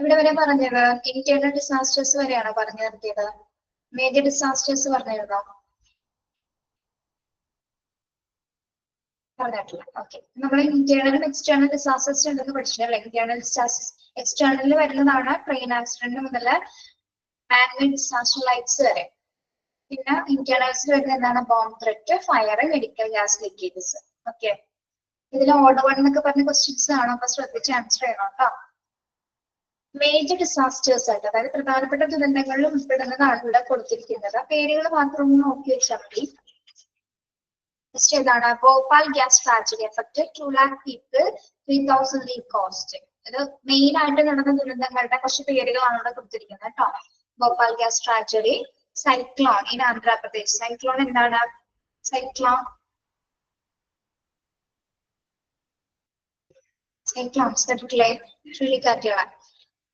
ഇവിടെ വരെ പറഞ്ഞത് ഇന്റേണൽ ഡിസാസ്റ്റേഴ്സ് വരെയാണോ പറഞ്ഞു നിർത്തിയത്? മേജർ ഡിസാസ്റ്റേഴ്സ് പറഞ്ഞിരുന്നോ? പറഞ്ഞിട്ടില്ല. ഓക്കെ, നമ്മൾ ഇന്റേണലും എക്സ്റ്റേണൽ ഡിസാസ്റ്റേഴ്സ് ഉണ്ടെന്ന് പഠിച്ചിട്ടല്ലേ? ഇന്റേണൽ ഡിസാസ്റ്റേഴ്സ് എക്സ്റ്റേണലിൽ വരുന്നതാണ് ട്രെയിൻ ആക്സിഡന്റ് മുതൽ മാൻമെയ്ഡ് ഡിസാസ്റ്റർ ലൈറ്റ്സ് വരെ. പിന്നെ ഇന്റേണൽസിൽ വരുന്ന എന്താണ്? Bomb threat, fire, medical gas leakages. Okay, ഇതിൽ ഓർഡർ 1 എന്നൊക്കെ പറഞ്ഞ ക്വസ്റ്റ്യൻസ് ആണ്, അപ്പൊ ശ്രദ്ധിച്ച് ആൻസർ ചെയ്യണം കേട്ടോ. മേജർ ഡിസാസ്റ്റേഴ്സ് ആയിട്ട്, അതായത് പ്രധാനപ്പെട്ട ദുരന്തങ്ങളിൽ ഉൾപ്പെടുന്നതാണ് ഇവിടെ കൊടുത്തിരിക്കുന്നത്. പേരുകൾ മാത്രം ഒന്ന് നോക്കി വെച്ചാൽ മതി. ഫസ്റ്റ് ഏതാണ്? Bhopal gas tragedy affected 2 lakh people, 3,000 leave cost. ഇത് മെയിൻ ആയിട്ട് നടന്ന ദുരന്തങ്ങളുടെ കുറച്ച് പേരുകളാണ് ഇവിടെ കൊടുത്തിരിക്കുന്നത് കേട്ടോ. Bhopal gas tragedy, cyclone in Andhra Pradesh. Cyclone എന്താണ്? സൈക്ലോൺ സൈക്ലോൺസ് കേട്ടിട്ടില്ലേ? ചുഴലിക്കാറ്റുകളാണ്.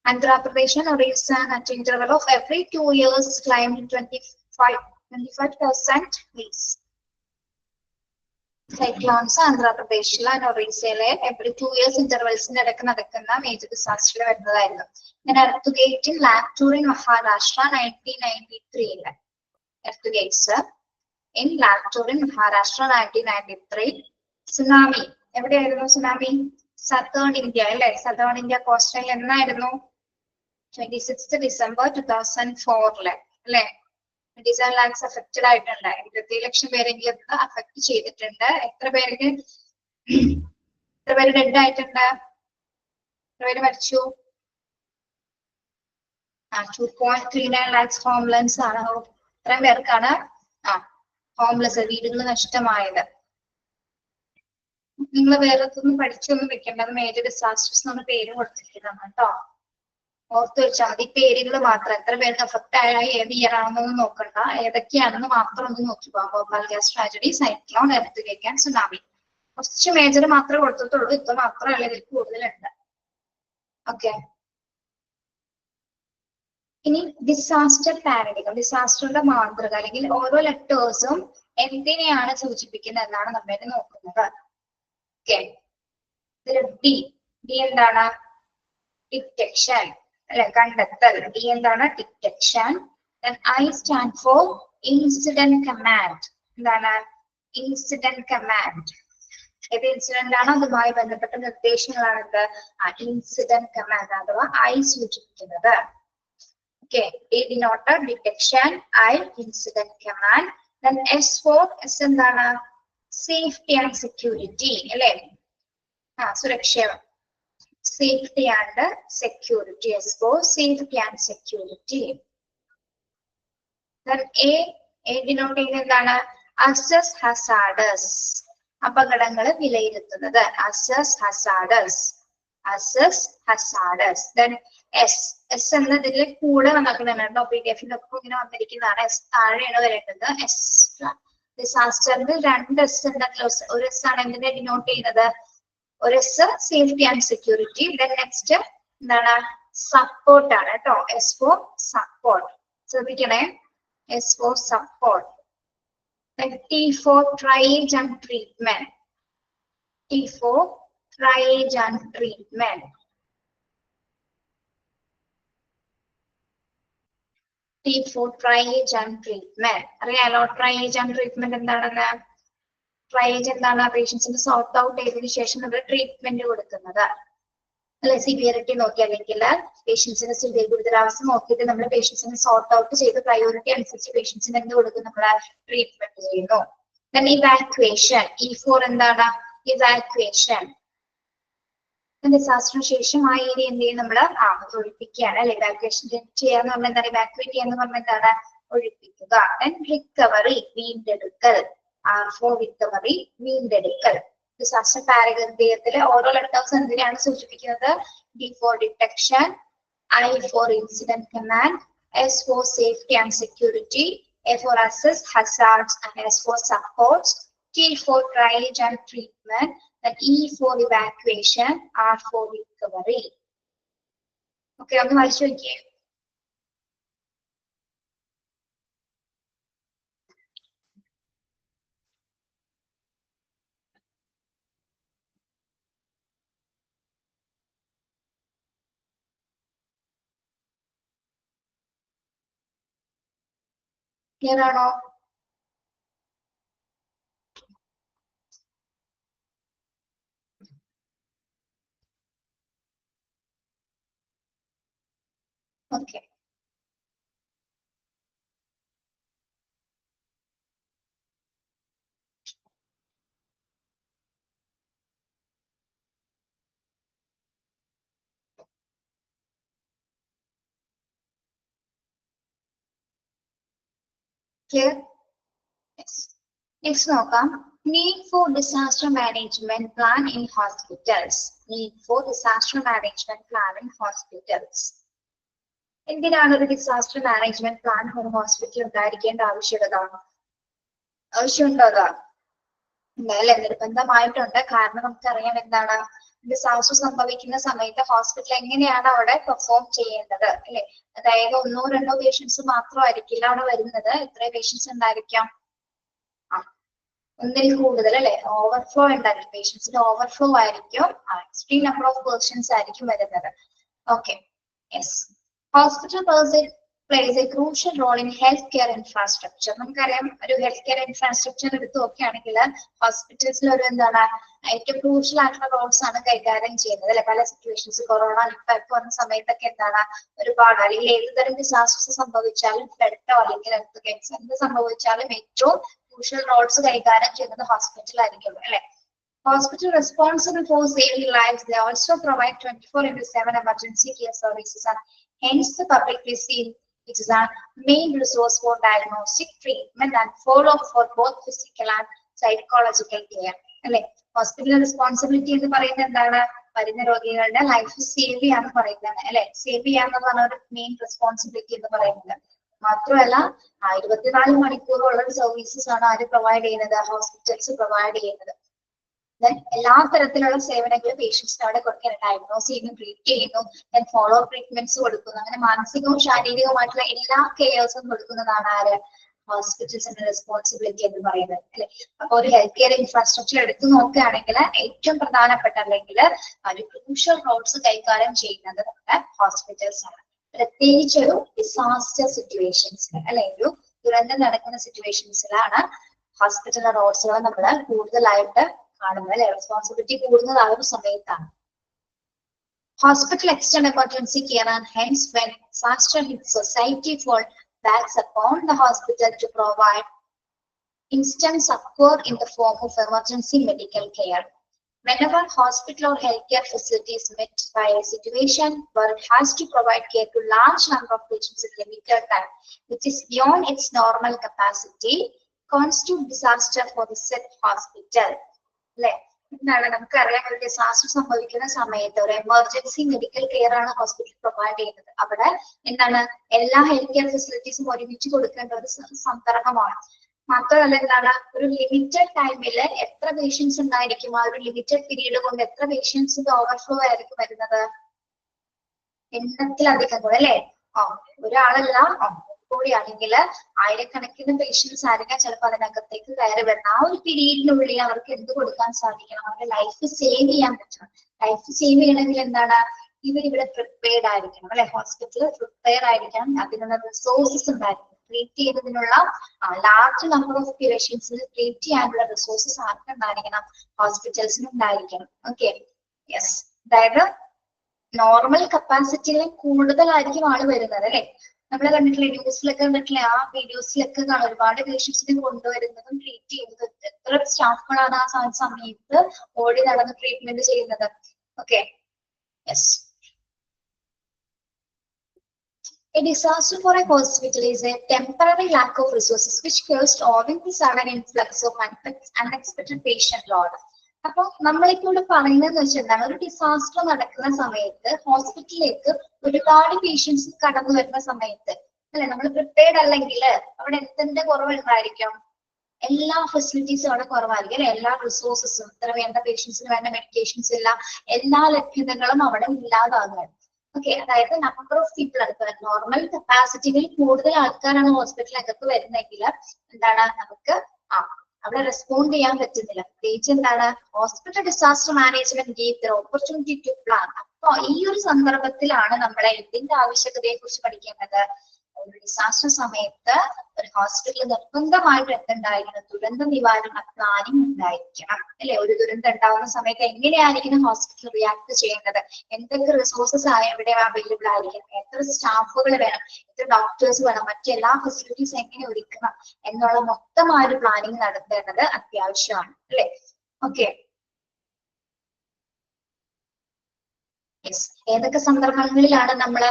Andhra Pradesh and Orissa at interval of every 2 years climbed 25% please. Cyclones ആന്ധ്രാപ്രദേശിലെ ഒറീസയിലെ എവറി 2 years ഇന്റർവെൽസിന്റെ ഇടയ്ക്ക് നടക്കുന്ന മേജർ ഡിസാസ്റ്ററിൽ വരുന്നതായിരുന്നു. ഇങ്ങനെ earthquake in Latur in Maharashtra 1993. Earthquakes in Latur in Maharashtra 1993. Tsunami എവിടെയായിരുന്നു? സുനാമി സതേൺ ഇന്ത്യ അല്ലെ? സതേൺ ഇന്ത്യ കോസ്റ്റൽ എന്നായിരുന്നു? 26th December 2004 അല്ലെ? 27 lakhs അഫക്റ്റഡ് ആയിട്ടുണ്ട്. 27 ലക്ഷം പേരെങ്കിലും അഫക്ട് ചെയ്തിട്ടുണ്ട്. എത്ര പേര് ഡെഡ് ആയിട്ടുണ്ട്? എത്ര പേര് മരിച്ചു? 2.39 lakhs ഹോംലെസ് ആണ്. ഇത്രയും പേർക്കാണ് ഹോംലെസ്, വീടുകൾ നഷ്ടമായത്. നിങ്ങൾ വേറെ ഒന്നും പഠിച്ചൊന്നും വെക്കേണ്ട, അത് മേജർ ഡിസാസ്റ്റേഴ്സ് നമ്മൾ പേര് കൊടുത്തിരിക്കുന്നതാണ് കേട്ടോ. ഓർത്ത് വെച്ചാൽ മതി പേരുകൾ മാത്രം. എത്ര പേർക്ക് അഫക്ട് ആയ ഏത് ഇയർ ആണെന്നൊന്നും നോക്കണ്ട, ഏതൊക്കെയാണെന്ന് മാത്രം ഒന്ന് നോക്കി പോകാം. Bhopal gas tragedy, cyclone, earthquake and tsunami. കുറച്ച് മേജർ മാത്രമേ കൊടുത്തിട്ടുള്ളൂ, ഇത് മാത്രമല്ല, ഇതിൽ കൂടുതലുണ്ട്. ഓക്കെ, ഇനി ഡിസാസ്റ്റർ പാരഡിഗം, ഡിസാസ്റ്ററിന്റെ മാതൃക അല്ലെങ്കിൽ ഓരോ ലെറ്റേഴ്സും എന്തിനെയാണ് സൂചിപ്പിക്കുന്നത് എന്നാണ് നമ്മൾ നോക്കുന്നത്. ഓക്കെ, ഇതിൽ ഡി എന്താണ്? ഡിറ്റക്ഷൻ അല്ലെ? കണ്ടെത്തൽ. ഡി എന്താണ്? Detection. I stand for incident command. എന്താണ്? Incident command. ഏത് ഇൻസിഡന്റ് ആണോ അതുമായി ബന്ധപ്പെട്ട നിർദ്ദേശങ്ങളാണ് എന്ത്? ഇൻസിഡന്റ് കമാൻഡ് അഥവാ ഐ സൂചിപ്പിക്കുന്നത്. Okay, D denoted detection, I incident command. Then S for S എന്താണ്? സേഫ്റ്റി ആൻഡ് സെക്യൂരിറ്റി അല്ലെ? സുരക്ഷ, safety and security. Yes, for safety and security. Then A denote ചെയ്യുന്നതാണ്? assess hazardous. അപകടങ്ങൾ വിലയിരുത്തുന്നത്. assess hazardous. assess hazardous. Then S എന്നതിൽ കൂടെ വന്നിരിക്കുന്നതാണ്. PDF-ലൊക്കെ ഇങ്ങനെ വന്നിരിക്കുന്നതാണ്. S താഴെയാണ് വരേണ്ടത്. S ഡിസാസ്റ്ററിന് 2 S ഉണ്ടല്ലോ. ഒരു S ആണ് എന്തിനെ ഡിനോട്ട് ചെയ്യുന്നത്? ഒരു S safety and security. Next എന്താണ്? സപ്പോർട്ട് ആണ് കേട്ടോ. S for support. ശ്രദ്ധിക്കണേ, S for support. T for triage and treatment. T for triage and treatment. T for triage and treatment. അറിയാലോ ട്രയേജ് ആൻഡ് ട്രീറ്റ്മെന്റ് എന്താണെന്ന്? Triage എന്താണ്? പേഷ്യൻസിന് sort out ചെയ്തതിനു ശേഷം നമ്മൾ ട്രീറ്റ്മെന്റ് കൊടുക്കുന്നത് അല്ലെ? സിവിയറിറ്റി നോക്കി, അല്ലെങ്കിൽ പേഷ്യൻസിന് ഗുരുതരാവസ്ഥ നോക്കിയിട്ട് നമ്മൾ പേഷ്യൻസിനെ സോർട്ട് ഔട്ട് ചെയ്ത് പ്രയോറിറ്റി അനുസരിച്ച് പേഷ്യൻസിന് എന്ത് കൊടുക്കും? നമ്മൾ ട്രീറ്റ്മെന്റ് ചെയ്യുന്നു. Then evacuation. E4 എന്താണ്? ഇവാക്വേഷൻ. ഡിസാസ്റ്ററിന് ശേഷം ആ ഏരിയ എന്ത് ചെയ്യും? നമ്മൾ ഒഴിപ്പിക്കുകയാണ് അല്ലെ? ഇവാക്വേഷൻ ചെയ്യാന്ന് പറഞ്ഞാൽ എന്താണ്? ഇവാക്വേറ്റ് ചെയ്യാന്ന് പറഞ്ഞാൽ എന്താണ്? ഒഴിപ്പിക്കുക. Then recovery, വീണ്ടെടുക്കൽ. ഫോർ റിക്കവറി, വീണ്ടെടുക്കൽ. ഡിസാസ്റ്റർ പാരഗത്യത്തിലെ ഓരോ ലെറ്റേഴ്സ് എന്തിനാണ് സൂചിപ്പിക്കുന്നത്? D for detection, I for incident command, S for safety and security, A for assess hazards and S for supports, T for triage and treatment, E for evacuation, R for recovery. Okay, ഒന്ന് വായിച്ചു നോക്കിയേ. Clear ആണോ? Okay. Clear? Yes. Next നോക്കാം. Need for disaster management plan in hospitals. Need for disaster management plan in hospitals. എന്തിനാണ് ഒരു disaster management plan ഒരു ഹോസ്പിറ്റലിൽ ഉണ്ടായിരിക്കേണ്ട ആവശ്യമുണ്ടോ? അല്ലേ, നിർബന്ധമായിട്ടുണ്ട്. കാരണം നമുക്കറിയാം എന്താണ് ഡിസാസ്റ്റർ സംഭവിക്കുന്ന സമയത്ത് ഹോസ്പിറ്റൽ എങ്ങനെയാണ് അവിടെ പെർഫോം ചെയ്യേണ്ടത് അല്ലെ. അതായത് 1-2 പേഷ്യൻസ് മാത്രമായിരിക്കില്ല അവിടെ വരുന്നത്. എത്ര പേഷ്യൻസ് ഉണ്ടായിരിക്കാം? ഒന്നിൽ കൂടുതൽ അല്ലെ. ഓവർഫ്ലോ ഉണ്ടായിരിക്കും, പേഷ്യൻസിന്റെ ഓവർഫ്ലോ ആയിരിക്കും. എക്സ്ട്രീം നമ്പർ ഓഫ് പേഷ്യൻസ് ആയിരിക്കും വരുന്നത്. Okay. Yes. Hospital plays a crucial role in healthcare infrastructure. നമുക്കറിയാം ഒരു ഹെൽത്ത് കെയർ ഇൻഫ്രാസ്ട്രക്ചർ എടുത്ത് നോക്കുകയാണെങ്കിൽ ഹോസ്പിറ്റൽസിൽ ഒരു എന്താണ് ഏറ്റവും ക്രൂഷ്യൽ ആയിട്ടുള്ള റോൾസ് ആണ് കൈകാര്യം ചെയ്യുന്നത് അല്ലെ. പല സിറ്റുവേഷൻസ് കൊറോണ നിപ്പ വന്ന സമയത്തൊക്കെ എന്താണ് ഒരുപാട് അല്ലെങ്കിൽ ഏത് തരം ഡിസാസ്റ്റേഴ്സ് സംഭവിച്ചാലും ഫ്ലഡോ അല്ലെങ്കിൽ എർത്ത് എന്ത് സംഭവിച്ചാലും ഏറ്റവും ക്രൂഷ്യൽ റോൾസ് കൈകാര്യം ചെയ്യുന്നത് ഹോസ്പിറ്റൽ ആയിരിക്കും അല്ലെ. Hospital responsible for saving lives, they also provide 24/7 emergency care services and hence the public receive which is our main resource for diagnostic, treatment and follow-up for both physical and psychological care. അല്ലെ. Hospital responsibility എന്ന് പറയുന്നത് എന്താണ്? വരുന്ന രോഗികളുടെ life save ചെയ്യാന്ന് പറയുന്നത് അല്ലെ. Save ചെയ്യാന്നുള്ളതാണ് ഒരു മെയിൻ റെസ്പോൺസിബിലിറ്റി എന്ന് പറയുന്നത്. മാത്രമല്ല 24 മണിക്കൂറുള്ള സർവീസസ് ആണ് ആര് പ്രൊവൈഡ് ചെയ്യുന്നത്? ഹോസ്പിറ്റൽസ് പ്രൊവൈഡ് ചെയ്യുന്നത്. എല്ലാ തരത്തിലുള്ള സേവനങ്ങളും പേഷ്യൻസിന് അവിടെ കൊടുക്കണം. ഡയഗ്നോസ് ചെയ്യുന്നു, ട്രീറ്റ് ചെയ്യുന്നു, ഫോളോ അപ്പ് ട്രീറ്റ്മെന്റ്സ് കൊടുക്കുന്നു. അങ്ങനെ മാനസികവും ശാരീരികവുമായിട്ടുള്ള എല്ലാ കെയർസും കൊടുക്കുന്നതാണ് ആര്? ഹോസ്പിറ്റൽസിന്റെ റെസ്പോൺസിബിലിറ്റി എന്ന് പറയുന്നത് അല്ലെ. അപ്പൊ ഒരു ഹെൽത്ത് കെയർ ഇൻഫ്രാസ്ട്രക്ചർ എടുത്തു നോക്കുകയാണെങ്കിൽ ഏറ്റവും പ്രധാനപ്പെട്ട അല്ലെങ്കിൽ ഒരു ക്രൂഷ്യൽ റോൾസ് കൈകാര്യം ചെയ്യുന്നത് നമ്മുടെ ഹോസ്പിറ്റൽസ് ആണ്. പ്രത്യേകിച്ച് ഒരു ഡിസാസ്റ്റർ സിറ്റുവേഷൻസിൽ അല്ലെ, ഒരു ദുരന്തം നടക്കുന്ന സിറ്റുവേഷൻസിലാണ് ഹോസ്പിറ്റൽ റോൾസുകൾ നമ്മൾ കൂടുതലായിട്ട് കാണുന്നത് അല്ലെ. റെസ്പോൺസിബിലിറ്റി കൂടുന്നതാകുന്ന സമയത്താണ്. Hospital extend emergency care and hence when disaster hits society fall backs upon the hospital to provide instant support in the form of emergency medical care. Whenever hospital or healthcare facilities met by a situation where it has to provide care to large number of patients in limited time, which is beyond its normal capacity, constitute disaster for the said hospital. അല്ലെ. എന്താണ് നമുക്കറിയാം ഒരു disaster സംഭവിക്കുന്ന സമയത്ത് ഒരു emergency medical care ആണ് hospital provide ചെയ്യുന്നത്. അവിടെ എന്താണ് എല്ലാ ഹെൽത്ത് കെയർ ഫെസിലിറ്റീസും ഒരുമിച്ച് കൊടുക്കേണ്ട ഒരു സന്ദർഭമാണ്. മാത്രമല്ല എന്താണ് ഒരു ലിമിറ്റഡ് ടൈമിൽ എത്ര പേഷ്യൻസ് ഉണ്ടായിരിക്കും? ആ ഒരു ലിമിറ്റഡ് പീരീഡ് കൊണ്ട് എത്ര പേഷ്യൻസിന്റെ ഓവർഫ്ലോ ആയിരിക്കും വരുന്നത്? എണ്ണത്തിലധികം കൂടെ അല്ലെ. ഒരാളല്ല കൂടിയാണെങ്കിൽ ആയിരക്കണക്കിന് പേഷ്യൻസ് ആയിരിക്കാം ചിലപ്പോൾ അതിനകത്തേക്ക് കയറി വരുന്നത്. ആ ഒരു പീരീഡിനുള്ളിൽ അവർക്ക് എന്ത് കൊടുക്കാൻ സാധിക്കണം? അവരുടെ ലൈഫ് സേവ് ചെയ്യാൻ പറ്റണം. ലൈഫ് സേവ് ചെയ്യണമെങ്കിൽ എന്താണ്? ഇവരിവിടെ പ്രിപ്പയർഡ് ആയിരിക്കണം അല്ലെ. ഹോസ്പിറ്റലിൽ പ്രിപ്പയർ ആയിരിക്കണം. അതിനുള്ള റിസോഴ്സസ് ഉണ്ടായിരിക്കണം. ട്രീറ്റ് ചെയ്യുന്നതിനുള്ള ലാർജ് നമ്പർ ഓഫ് പേഷ്യൻസിന് ട്രീറ്റ് ചെയ്യാനുള്ള റിസോഴ്സസ് ആർക്കുണ്ടായിരിക്കണം? ഹോസ്പിറ്റൽസിന് ഉണ്ടായിരിക്കണം. ഓക്കെ. യെസ്. അതായത് നോർമൽ കപ്പാസിറ്റിയിൽ കൂടുതലായിരിക്കും ആള് വരുന്നത് അല്ലെ. നമ്മൾ കണ്ടിട്ടില്ലേ, ന്യൂസിലൊക്കെ കണ്ടിട്ടില്ലേ, ആ വീഡിയോസിലൊക്കെ ഒരുപാട് പേഷ്യൻസിനെ കൊണ്ടുവരുന്നതും ട്രീറ്റ് ചെയ്യുന്നതും. എത്ര സ്റ്റാഫുകളാണ് ആ സമയത്ത് ഓടി നടന്ന് ട്രീറ്റ്മെന്റ് ചെയ്യുന്നത്. Okay. Yes. A disaster for a hospital is a temporary lack of resources which caused owing to sudden influx of unexpected patient load. അപ്പൊ നമ്മളിപ്പോ ഇവിടെ പറയുന്നതെന്ന് വെച്ചാൽ എന്താണ്? ഒരു ഡിസാസ്റ്റർ നടക്കുന്ന സമയത്ത് ഹോസ്പിറ്റലിലേക്ക് ഒരുപാട് പേഷ്യൻസ് കടന്നു വരുന്ന സമയത്ത് അല്ലെ, നമ്മൾ പ്രിപ്പയർഡ് അല്ലെങ്കിൽ അവിടെ എന്തിന്റെ കുറവുണ്ടായിരിക്കും? എല്ലാ ഫെസിലിറ്റീസും അവിടെ കുറവായിരിക്കും അല്ലെ. എല്ലാ റിസോഴ്സസും, ഇത്ര വേണ്ട പേഷ്യൻസിന് വേണ്ട മെഡിക്കേഷൻസ് ഇല്ല, എല്ലാ ലഭ്യതകളും അവിടെ ഇല്ലാതാകുകയാണ്. ഓക്കെ. അതായത് നമ്പർ ഓഫ് പീപ്പിൾ അടുത്ത് നോർമൽ കപ്പാസിറ്റിയിൽ കൂടുതൽ ആൾക്കാരാണ് ഹോസ്പിറ്റലിനകത്ത് വരുന്നെങ്കിൽ എന്താണ് നമുക്ക് അവിടെ റെസ്പോണ്ട് ചെയ്യാൻ പറ്റുന്നില്ല. പ്രത്യേകിച്ച് എന്താണ് hospital disaster management give the opportunity to plan. അപ്പൊ ഈ ഒരു സന്ദർഭത്തിലാണ് നമ്മളെ ഇതിന്റെ ആവശ്യകതയെ കുറിച്ച് പഠിക്കേണ്ടത്. ഒരു ഡിസാസ്റ്റർ സമയത്ത് ഒരു ഹോസ്പിറ്റലിൽ നിർബന്ധമായിട്ട് എന്തുണ്ടായിരിക്കണം, ദുരന്ത നിവാരണ പ്ലാനിങ് ഉണ്ടായിരിക്കണം അല്ലെ. ഒരു ദുരന്തം ഉണ്ടാവുന്ന സമയത്ത് എങ്ങനെയായിരിക്കണം ഹോസ്പിറ്റൽ റിയാക്ട് ചെയ്യേണ്ടത്, എന്തൊക്കെ റിസോഴ്സസ് എവിടെ അവൈലബിൾ ആയിരിക്കണം, എത്ര സ്റ്റാഫുകൾ വേണം, എത്ര ഡോക്ടേഴ്സ് വേണം, മറ്റെല്ലാ ഫെസിലിറ്റീസ് എങ്ങനെ ഒരുക്കണം എന്നുള്ള മൊത്തമായ ഒരു പ്ലാനിങ് നടത്തേണ്ടത് അത്യാവശ്യമാണ് അല്ലെ. ഓക്കെ, ഏതൊക്കെ സന്ദർഭങ്ങളിലാണ് നമ്മള്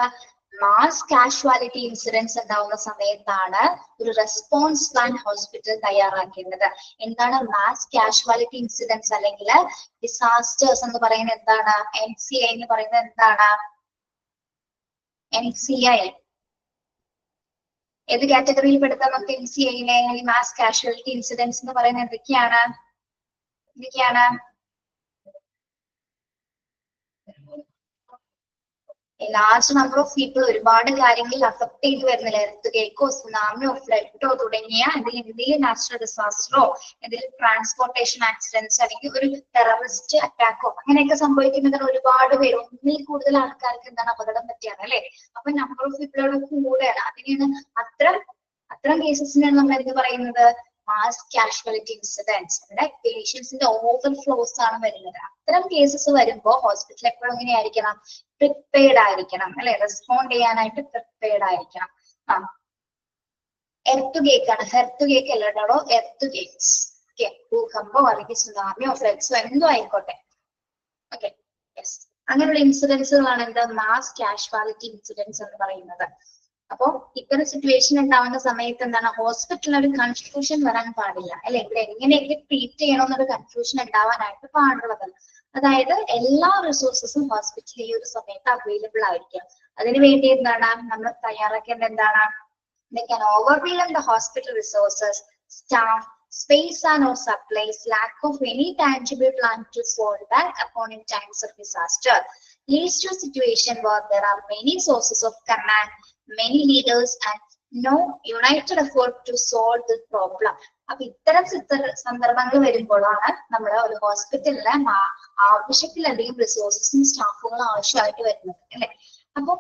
മാസ് കാഷ്വാലിറ്റി ഇൻസിഡൻസ് ഉണ്ടാവുന്ന സമയത്താണ് ഒരു റെസ്പോൺസ് പ്ലാൻ ഹോസ്പിറ്റൽ തയ്യാറാക്കേണ്ടത്. എന്താണ് മാസ് കാഷ്വാലിറ്റി ഇൻസിഡൻസ് അല്ലെങ്കിൽ ഡിസാസ്റ്റേഴ്സ് എന്ന് പറയുന്നത് എന്താണ്, MCI എന്ന് പറയുന്നത് എന്താണ്, MCI ഏത് കാറ്റഗറിയിൽ പെടുത്താം നമുക്ക് MCIനെ? മാസ് കാഷ്വാലിറ്റി ഇൻസിഡൻസ് എന്ന് പറയുന്നത് എന്തൊക്കെയാണ്? ലാർജ് നമ്പർ ഓഫ് പീപ്പിൾ ഒരുപാട് കാര്യങ്ങളിൽ അഫക്ട് ചെയ്ത് വരുന്നില്ല. എർത്ത് സുനാമിയോ ഫ്ലഡോ തുടങ്ങിയ എന്തെങ്കിലും നാച്ചുറൽ ഡിസാസ്റ്ററോ എന്തെങ്കിലും ട്രാൻസ്പോർട്ടേഷൻ ആക്സിഡൻസ് അല്ലെങ്കിൽ ഒരു ടെററിസ്റ്റ് അറ്റാക്കോ അങ്ങനെയൊക്കെ സംഭവിക്കുന്നത് ഒരുപാട് പേര്, ഒന്നിൽ കൂടുതൽ ആൾക്കാർക്ക് എന്താണ് അപകടം പറ്റിയാണ് അല്ലെ. അപ്പൊ നമ്പർ ഓഫ് പീപ്പിളോട് കൂടെയാണ്. അതിനെയാണ് അത്തരം കേസസിനാണ് നമ്മൾ എന്ത് പറയുന്നത്, മാസ് കാഷ്വാലിറ്റി ഇൻസിഡൻസ്. ഇവിടെ പേഷ്യൻസിന്റെ ഓവർഫ്ലോസ് ആണ് വരുന്നത്. അത്തരം കേസസ് വരുമ്പോൾ ഹോസ്പിറ്റൽ എപ്പോഴും എങ്ങനെയായിരിക്കണം, പ്രിപ്പയർഡ് ആയിരിക്കണം അല്ലെ, റെസ്പോണ്ട് ചെയ്യാനായിട്ട് പ്രിപ്പയർഡ് ആയിരിക്കണം. എർത്തുഗേക്ക് ആണ്, ഹെർത്തുഗേക്ക് അല്ല കേട്ടോ, എർത്തുഗേക്സ്. ഓക്കെ, ഭൂകമ്പോ അല്ലെങ്കിൽ സുനാമിയോ ഫ്ലഡ്സോ എന്തോ ആയിക്കോട്ടെ. ഓക്കെ, യെസ്, അങ്ങനെയുള്ള ഇൻസിഡൻസുകളാണ് എന്താ മാസ് കാഷ്വാലിറ്റി ഇൻസിഡൻസ് എന്ന് പറയുന്നത്. അപ്പോ ഇത്തരം സിറ്റുവേഷൻ ഉണ്ടാവുന്ന സമയത്ത് എന്താണ്, ഹോസ്പിറ്റലിൽ ഒരു കൺഫ്യൂഷൻ വരാൻ പാടില്ല അല്ലെ. ഇവിടെ എങ്ങനെയൊക്കെ ട്രീറ്റ് ചെയ്യണമെന്നൊരു കൺഫ്യൂഷൻ ഉണ്ടാവാനായിട്ട് പാടുള്ളത്. അതായത് എല്ലാ റിസോഴ്സസും ഹോസ്പിറ്റലിൽ ഈ ഒരു സമയത്ത് അവൈലബിൾ ആയിരിക്കും. അതിനുവേണ്ടി എന്താണ് നമ്മൾ തയ്യാറാക്കേണ്ടത്, എന്താണ്, they can overwhelm the hospital resources, staff, space and or supplies, lack of any tangible plan to solve that upon in times of disaster leads to a situation where there are many sources of command, many leaders and no united effort to solve the problem. അപ്പൊ ഇത്തരം സന്ദർഭങ്ങൾ വരുമ്പോഴാണ് നമ്മൾ ഒരു ഹോസ്പിറ്റലിലെ ആവശ്യത്തിലധികം റിസോഴ്സസും സ്റ്റാഫുകളും ആവശ്യമായിട്ട് വരുന്നത് അല്ലെ. അപ്പൊ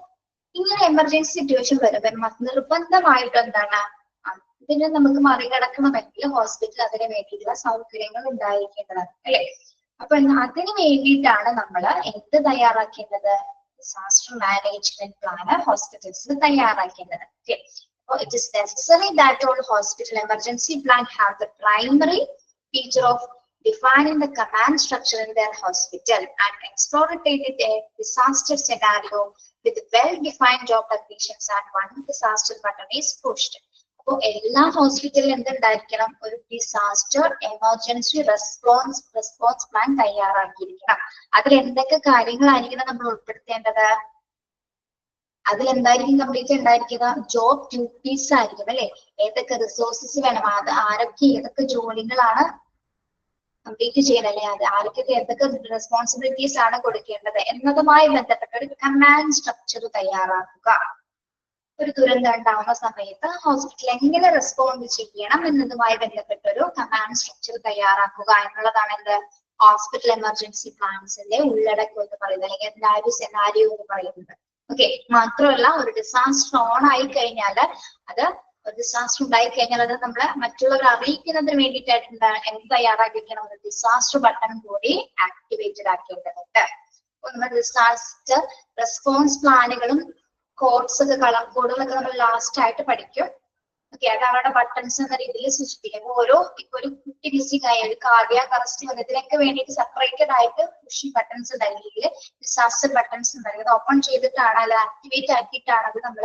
ഇങ്ങനെ എമർജൻസി സിറ്റുവേഷൻ വരുമ്പോൾ നിർബന്ധമായിട്ട് എന്താണ്, ഇതിനെ നമുക്ക് മറികടക്കണമെങ്കിൽ ഹോസ്പിറ്റൽ അതിന് വേണ്ടിയിട്ടുള്ള സൗകര്യങ്ങൾ ഉണ്ടായിരിക്കേണ്ടതാണ് അല്ലെ. അപ്പൊ അതിന് വേണ്ടിയിട്ടാണ് നമ്മൾ എന്ത് തയ്യാറാക്കേണ്ടത്, ഡിസാസ്റ്റർ മാനേജ്മെന്റ് പ്ലാൻ ഹോസ്പിറ്റൽസിൽ തയ്യാറാക്കേണ്ടത്. It is necessary that all hospital emergency plan have the primary feature of defining the command structure in their hospital and exploring a disaster scenario with well-defined job locations and one disaster button is pushed. അപ്പൊ എല്ലാ ഹോസ്പിറ്റലിലും എന്തുണ്ടായിരിക്കണം, ഒരു disaster emergency response plan തയ്യാറാക്കിയിരിക്കണം. അതിൽ എന്തൊക്കെ കാര്യങ്ങളായിരിക്കണം നമ്മൾ ഉൾപ്പെടുത്തേണ്ടത്, അതിലെന്തായിരിക്കും complete ഉണ്ടായിരിക്കുക, job duties ആയിരിക്കും അല്ലെ. ഏതൊക്കെ റിസോഴ്സസ് വേണം, അത് ആരൊക്കെ ഏതൊക്കെ ജോലികളാണ് കംപ്ലീറ്റ് ചെയ്യണല്ലേ, അത് ആരൊക്കെ ഏതൊക്കെ റെസ്പോൺസിബിലിറ്റീസ് ആണ് കൊടുക്കേണ്ടത് എന്നതുമായി ബന്ധപ്പെട്ട ഒരു കമാൻഡ് സ്ട്രക്ചർ തയ്യാറാക്കുക. ഒരു ദുരന്തം ഉണ്ടാവുന്ന സമയത്ത് ഹോസ്പിറ്റൽ എങ്ങനെ റെസ്പോണ്ട് ചെയ്യണം എന്നതുമായി ബന്ധപ്പെട്ട ഒരു കമാൻഡ് സ്ട്രക്ചർ തയ്യാറാക്കുക എന്നുള്ളതാണ് എന്ത്, ഹോസ്പിറ്റൽ എമർജൻസി പ്ലാൻസിന്റെ ഉള്ളടക്കം എന്ന് പറയുന്നത്, അല്ലെങ്കിൽ എന്തായാലും സെനാരിയോ എന്ന് പറയുന്നത്. ഓക്കെ, മാത്രമല്ല ഒരു ഡിസാസ്റ്റർ ഓൺ ആയി കഴിഞ്ഞാൽ അത് ഒരു ഡിസാസ്റ്റർ ഉണ്ടായി കഴിഞ്ഞാൽ അത് നമ്മള് മറ്റുള്ളവരെ അറിയിക്കുന്നതിന് വേണ്ടിയിട്ടായിട്ട് എന്ത് തയ്യാറാക്കിയിരിക്കണം, ഒരു ഡിസാസ്റ്റർ ബട്ടൺ കൂടി ആക്ടിവേറ്റഡ് ആക്കേണ്ടതുണ്ട്. അപ്പൊ നമ്മൾ ഡിസാസ്റ്റർ റെസ്പോൺസ് പ്ലാനുകളും കോഡ്സ് ഒക്കെ കളർ കോഡുകളൊക്കെ നമ്മൾ ലാസ്റ്റ് ആയിട്ട് പഠിക്കും. ഓക്കെ, അത് അവരുടെ ബട്ടൺസ് എന്ന രീതിയിൽ സൂചിപ്പിക്കും. ഇപ്പൊ ഒരു കുട്ടി മിസ്സിംഗ് ആയ ഒരു കാർഡിയാക് അറസ്റ്റ് വന്നതിനൊക്കെ വേണ്ടിയിട്ട് സെപ്പറേറ്റഡ് ആയിട്ട് പുഷ് ബട്ടൺസ് ഉണ്ടായിരിക്കും, ഡിസാസ്റ്റർ ബട്ടൺസ് ഉണ്ടായിരിക്കും. അത് ഓപ്പൺ ചെയ്തിട്ടാണ്, അല്ല ആക്ടിവേറ്റ് ആക്കിയിട്ടാണ് അത് നമ്മൾ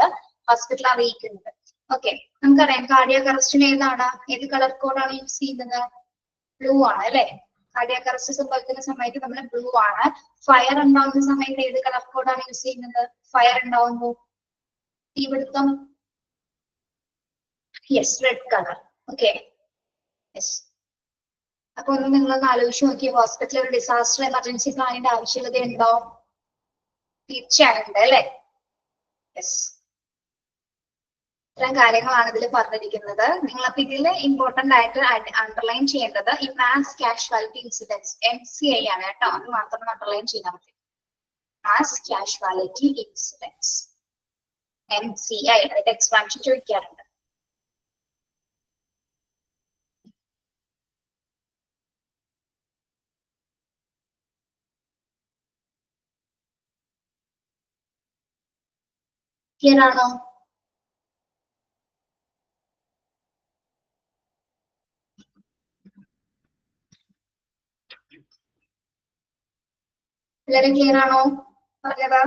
ഹോസ്പിറ്റൽ അറിയിക്കുന്നത്. ഓക്കെ, നമുക്കറിയാം കാർഡിയാക് അറസ്റ്റിന് ഏത് കളർ കോഡാണ് യൂസ് ചെയ്യുന്നത്, ബ്ലൂ ആണ് അല്ലെ. കാർഡിയാക് അറസ്റ്റ് സംഭവിക്കുന്ന സമയത്ത് നമ്മൾ ബ്ലൂ ആണ്. ഫയർ ഉണ്ടാവുന്ന സമയത്ത് ഏത് കളർ കോഡാണ് യൂസ് ചെയ്യുന്നത്, ഫയർ ഉണ്ടാവുമ്പോൾ തീപിടുത്തം, yes, red colour. Okay, yes. അപ്പൊ ഒന്ന് നിങ്ങളൊന്ന് ആലോചിച്ച് നോക്കി, ഹോസ്പിറ്റലിൽ ഒരു ഡിസാസ്റ്റർ എമർജൻസി പ്ലാനിന്റെ ആവശ്യകത ഉണ്ടോ? തീർച്ചയായും ഉണ്ട് അല്ലെ. യെസ്, ഇത്തരം കാര്യങ്ങളാണ് ഇതിൽ പറഞ്ഞിരിക്കുന്നത്. നിങ്ങൾ അപ്പൊ ഇതിൽ ഇമ്പോർട്ടന്റ് ആയിട്ട് അണ്ടർലൈൻ ചെയ്യേണ്ടത് ഈ മാസ് കാഷ്വാലിറ്റി ഇൻസിഡൻസ് MCI ആണ് കേട്ടോ. അത് മാത്രം അണ്ടർലൈൻ ചെയ്താൽ മതി, മാസ് കാഷ്വാലിറ്റി ഇൻസിഡൻസ്. MCI അതിന്റെ എക്സ്പാൻഷൻ ചോദിക്കാറുണ്ട്. ക്ലിയർ ആണോ? എല്ലാവരും ക്ലിയർ ആണോ പറഞ്ഞത്?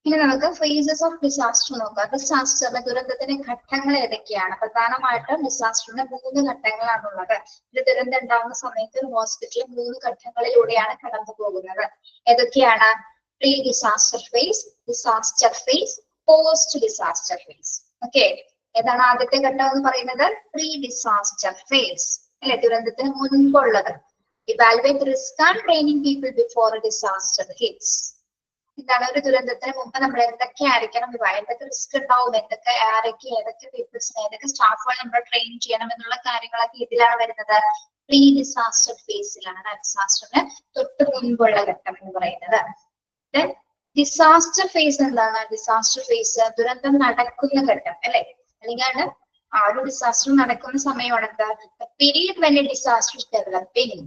ഇനി നമുക്ക് ഫേസസ് ഓഫ് ഡിസാസ്റ്റർ നോക്കാം. ഡിസാസ്റ്ററിന്റെ ദുരന്തത്തിന്റെ ഘട്ടങ്ങൾ ഏതൊക്കെയാണ്? പ്രധാനമായിട്ടും ഡിസാസ്റ്ററിന്റെ 3 ഘട്ടങ്ങളാണുള്ളത്. ഒരു ദുരന്തം ഉണ്ടാകുന്ന സമയത്ത് ഒരു ഹോസ്പിറ്റലിൽ 3 ഘട്ടങ്ങളിലൂടെയാണ് കടന്നു പോകുന്നത്. ഏതൊക്കെയാണ്? Pre disaster phase, disaster phase, post disaster phase. Okay, ഏതാണ് ആദ്യത്തെ ഘട്ടം എന്ന് പറയുന്നത്? പ്രീ ഡിസാസ്റ്റർ ഫേസ് അല്ലെ, ദുരന്തത്തിന് മുൻപുള്ളത്. Evaluate risk and training people before a disaster hits. എന്താണ്? ഒരു ദുരന്തത്തിന് മുമ്പ് നമ്മൾ എന്തൊക്കെ ആയിരിക്കണം, എന്തൊക്കെ റിസ്ക് ഉണ്ടാവും, ഏതൊക്കെ പീപ്പിൾസിനെ, ഏതൊക്കെ സ്റ്റാഫുകൾ നമ്മൾ ട്രെയിൻ ചെയ്യണം എന്നുള്ള കാര്യങ്ങളൊക്കെ ഇതിലാണ് വരുന്നത്? Pre disaster ഫേസിലാണ്. ഡിസാസ്റ്ററിന് തൊട്ട് മുൻപുള്ള ഘട്ടം എന്ന് പറയുന്നത്. ഡിസാസ്റ്റർ ഫേസ് എന്താണ്? ഡിസാസ്റ്റർ ഫേസ് ദുരന്തം നടക്കുന്ന ഘട്ടം അല്ലെ, അല്ലെങ്കിൽ ആ ഒരു ഡിസാസ്റ്റർ നടക്കുന്ന സമയമാണ് എന്താ? Period when A disaster is developing.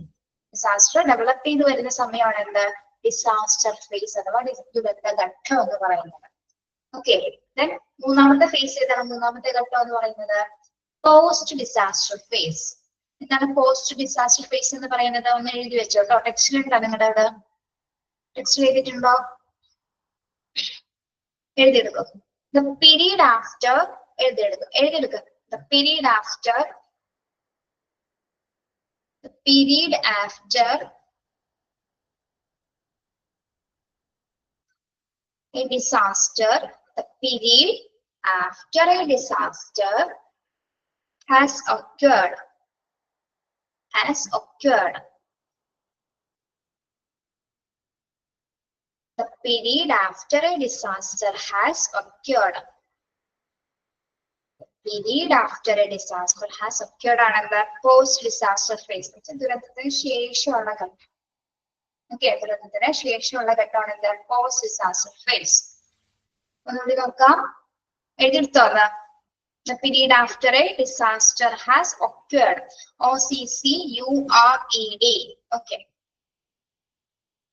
Disaster develop ചെയ്ത് വരുന്ന സമയമാണ് എന്ത്? ഡിസാസ്റ്റർ ഫേസ് അഥവാ ദുരന്ത ഘട്ടം എന്ന് പറയുന്നത്. ഓക്കെ, ദെൻ മൂന്നാമത്തെ ഫേസ് ഏതാണ്? മൂന്നാമത്തെ ഘട്ടം എന്ന് പറയുന്നത് പോസ്റ്റ് ഡിസാസ്റ്റർ ഫേസ്. എന്താണ് പോസ്റ്റ് ഡിസാസ്റ്റർ ഫേസ് എന്ന് പറയുന്നത്? ഒന്ന് എഴുതി വെച്ചോ കേട്ടോ. ടെക്സ്റ്റിലുണ്ടോ നിങ്ങളുടെ അവിടെ? ടെക്സ്റ്റ് എഴുതിയിട്ടുണ്ടോ? എഴുതിയെടുക്കും. ദ പീരീഡ് ആഫ്റ്റർ എഴുതിയെടുക്കും. The period after a disaster, the period after a disaster has occurred. The period after a disaster has occurred. Period after a disaster has occurred ആണ് പോസ്റ്റ് ഡിസാസ്റ്റർ ഫേസ്. ദുരന്തത്തിന് ശേഷമുള്ള ഘട്ടം. Okay, ദുരന്തത്തിന് ശേഷമുള്ള ഘട്ടമാണ് എന്ത്? Post disaster phase. ഒന്നുകൂടി നോക്കാം, എഴുതിയെടുത്തോളാം. The period after a disaster has occurred. OCCURED. Okay,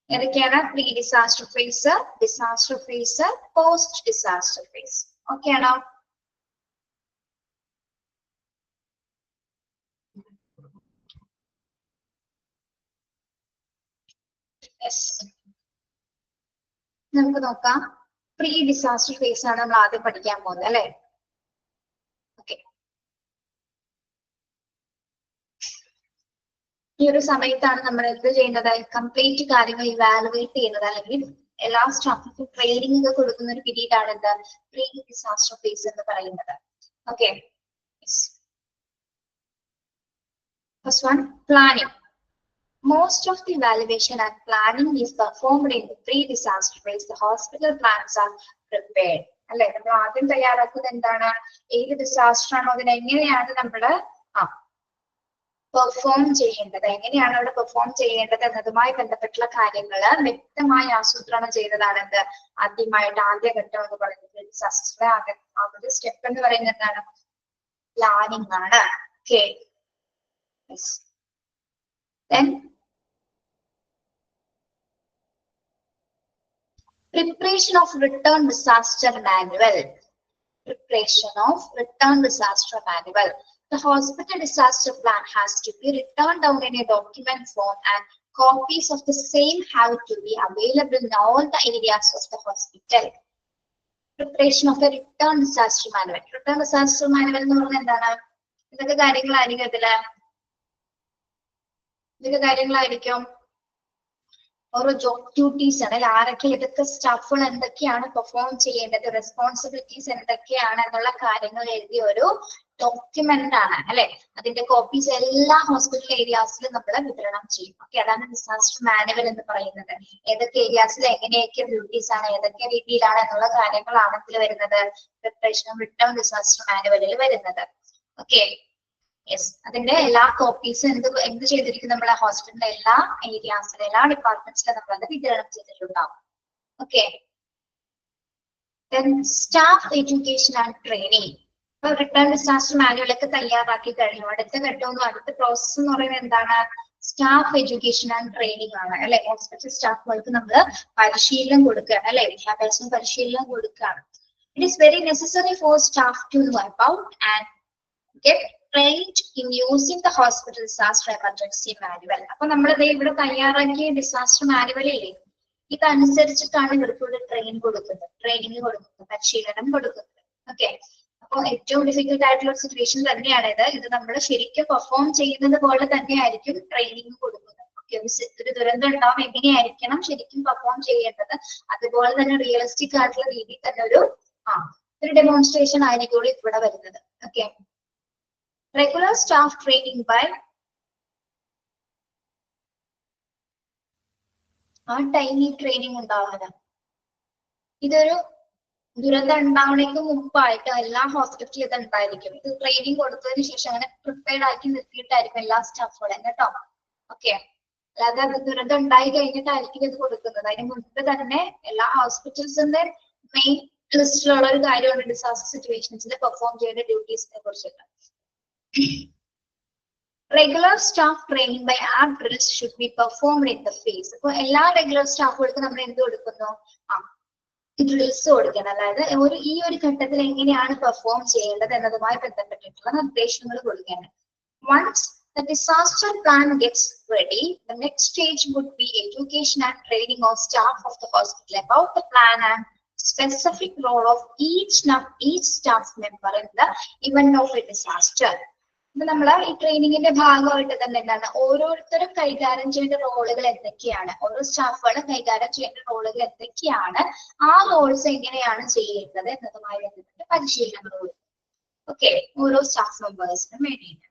ഏതൊക്കെയാണ്? Pre disaster phase, disaster phase, post disaster phase. Okay ആണോ? നമുക്ക് നോക്കാം. പ്രീ ഡിസാസ്റ്റർ ഫേസ് ആണ് നമ്മൾ ആദ്യം പഠിക്കാൻ പോകുന്നത് അല്ലെ. ഓക്കെ, ഈ ഒരു സമയത്താണ് നമ്മൾ എന്ത് ചെയ്യുന്നത്? കംപ്ലീറ്റ് കാര്യങ്ങൾ ഇവാലുവേറ്റ് ചെയ്യുന്നത്, അല്ലെങ്കിൽ എല്ലാ സ്റ്റാഫിനും ട്രെയിനിങ് ഒക്കെ കൊടുക്കുന്ന ഒരു പീരീഡ് ആണ് എന്ത്? പ്രീ ഡിസാസ്റ്റർ ഫേസ് എന്ന് പറയുന്നത്. Okay, first one, planning. Most of the evaluation and planning is performed in the pre-disaster phase. The hospital plans are prepared. അല്ലെ, നമ്മൾ ആദ്യം തയ്യാറാക്കുന്നത് എന്താണ്? ഏത് ഡിസാസ്റ്റർ ആണോ അതിനെ എങ്ങനെയാണ് നമ്മൾ പെർഫോം ചെയ്യേണ്ടത്, എങ്ങനെയാണ് അവിടെ പെർഫോം ചെയ്യേണ്ടത് എന്നതുമായി ബന്ധപ്പെട്ടുള്ള കാര്യങ്ങൾ വ്യക്തമായി ആസൂത്രണം ചെയ്തതാണ് എന്ത്? ആദ്യ ഘട്ടം എന്ന് പറയുന്നത് ഡിസാസ്റ്റർ ആദ്യത്തെ സ്റ്റെപ്പ് എന്ന് പറയുന്നത് എന്താണ്? പ്ലാനിങ് ആണ്. Okay, then preparation of return disaster manual. The hospital disaster plan has to be written down in a document form, and copies of the same have to be available in all the areas of the hospital. Preparation of a return disaster manual. Return disaster manual എന്ന് പറഞ്ഞാൽ എന്താണ്? ഇതൊക്കെ കാര്യങ്ങളായിരിക്കും ഓരോ job duties ആണ്. ആരൊക്കെ ഏതൊക്കെ സ്റ്റാഫുകൾ എന്തൊക്കെയാണ് പെർഫോം ചെയ്യേണ്ടത്, റെസ്പോൺസിബിലിറ്റീസ് എന്തൊക്കെയാണ് എന്നുള്ള കാര്യങ്ങൾ എഴുതിയ ഒരു ഡോക്യുമെന്റ് ആണ് അല്ലെ. അതിന്റെ കോപ്പീസ് എല്ലാ ഹോസ്പിറ്റൽ ഏരിയാസിലും നമ്മൾ വിതരണം ചെയ്യും. ഓക്കെ, അതാണ് ഡിസാസ്റ്റർ മാനുവൽ എന്ന് പറയുന്നത്. ഏതൊക്കെ ഏരിയാസിൽ എങ്ങനെയൊക്കെ ഡ്യൂട്ടീസ് ആണ്, ഏതൊക്കെ രീതിയിലാണ് എന്നുള്ള കാര്യങ്ങളാണ് ഇതിൽ വരുന്നത്. പ്രിപ്പറേഷൻ ഓഫ് റിട്ടേൺ ഡിസാസ്റ്റർ മാനുവലിൽ വരുന്നത്. ഓക്കെ, യെസ്, അതിന്റെ എല്ലാ കോപ്പീസും എന്ത് ചെയ്തിരിക്കും നമ്മളെ ഹോസ്പിറ്റലിലെ എല്ലാ ഏരിയാസിലും എല്ലാ ഡിപ്പാർട്ട്മെന്റ്സിലും നമ്മൾ അത് വിതരണം ചെയ്തിട്ടുണ്ടാവും. Okay, staff education and training. ഇപ്പൊ റിട്ടേൺ ഡിസാസ്റ്റർ മാനുവലൊക്കെ തയ്യാറാക്കി കഴിഞ്ഞു. അടുത്ത ഘട്ടമൊന്നും അടുത്ത പ്രോസസ് എന്ന് പറയുന്നത് എന്താണ്? സ്റ്റാഫ് എഡ്യൂക്കേഷൻ ആൻഡ് ട്രെയിനിങ് ആണ് അല്ലെ. ഹോസ്പിറ്റൽ സ്റ്റാഫുകൾക്ക് നമ്മൾ പരിശീലനം കൊടുക്കുകയാണ് അല്ലെ, വിദ്യാഭ്യാസം പരിശീലനം കൊടുക്കുകയാണ്. It is very necessary for staff to know about and get trained in using the hospital disaster emergency manual. അപ്പൊ നമ്മൾ ഇവിടെ തയ്യാറാക്കിയ ഡിസാസ്റ്റർ മാനുവൽ ഇല്ലേ, ഇതനുസരിച്ചിട്ടാണ് ഇവർക്കുള്ള ട്രെയിനിങ് കൊടുക്കുന്നത്, പരിശീലനം കൊടുക്കുന്നത്. ഓക്കെ, അപ്പൊ ഏറ്റവും ഡിഫിക്കൽട്ട് ആയിട്ടുള്ള സിറ്റുവേഷൻ തന്നെയാണ് ഇത് നമ്മൾ ശരിക്കും പെർഫോം ചെയ്യുന്നത് പോലെ തന്നെയായിരിക്കും ട്രെയിനിങ് കൊടുക്കുന്നത്. ഓക്കെ, ഒരു ദുരന്തം ഉണ്ടാവും, എങ്ങനെയായിരിക്കണം ശരിക്കും പെർഫോം ചെയ്യേണ്ടത്, അതുപോലെ തന്നെ റിയലിസ്റ്റിക് ആയിട്ടുള്ള രീതിയിൽ തന്നെ ഒരു ഡെമോൺസ്ട്രേഷൻ ആയിരിക്കും ഇവിടെ വരുന്നത്. Okay, regular staff training by ആ ടൈമിൽ ട്രെയിനിങ് ഉണ്ടാവാനാ. ഇതൊരു ദുരന്തം ഉണ്ടാവണേക്ക് മുമ്പായിട്ട് എല്ലാ ഹോസ്പിറ്റലിലും ഇത് ഉണ്ടായിരിക്കും. ഇത് ട്രെയിനിങ് കൊടുത്തതിന് ശേഷം അങ്ങനെ പ്രിപ്പയർഡ് ആക്കി നിർത്തിയിട്ടായിരിക്കും എല്ലാ സ്റ്റാഫുകളും കേട്ടോ. ഓക്കെ, അല്ലാതെ അത് ദുരന്തം ഉണ്ടായി കഴിഞ്ഞിട്ടായിരിക്കും ഇത് കൊടുക്കുന്നത്. അതിന് മുൻപ് തന്നെ എല്ലാ ഹോസ്പിറ്റൽസിന്റെ മെയിൻ ലിസ്റ്റിലുള്ള ഒരു കാര്യമാണ് ഡിസാസ്റ്റർ സിറ്റുവേഷൻസിൽ പെർഫോം ചെയ്യേണ്ട ഡ്യൂട്ടീസിനെ കുറിച്ചിട്ട്. Regular staff training by app drills should be performed in the phase. അപ്പൊ എല്ലാ റെഗുലർ സ്റ്റാഫുകൾക്ക് നമ്മൾ എന്ത് കൊടുക്കുന്നു? ഡ്രിൽസ് കൊടുക്കണം. അതായത് ഈ ഒരു ഘട്ടത്തിൽ എങ്ങനെയാണ് പെർഫോം ചെയ്യേണ്ടത് എന്നതുമായി ബന്ധപ്പെട്ടിട്ടുള്ള നിർദ്ദേശങ്ങൾ കൊടുക്കണം. Once the disaster plan gets ready, the next stage would be education and training of staff of the hospital about the plan and specific role of each staff member in the event of a disaster. ഇപ്പൊ നമ്മള് ഈ ട്രെയിനിങ്ങിന്റെ ഭാഗമായിട്ട് തന്നെ എന്താണ്, ഓരോരുത്തരും കൈകാര്യം ചെയ്യേണ്ട റോളുകൾ എന്തൊക്കെയാണ്, ഓരോ സ്റ്റാഫുകളും കൈകാര്യം ചെയ്യേണ്ട റോളുകൾ എന്തൊക്കെയാണ്, ആ റോൾസ് എങ്ങനെയാണ് ചെയ്യേണ്ടത് എന്നതുമായി ബന്ധപ്പെട്ട് പരിശീലനങ്ങൾ കൊടുക്കും. ഓക്കെ, ഓരോ സ്റ്റാഫ് മെമ്പേഴ്സിനും വേണ്ടിയിട്ട്.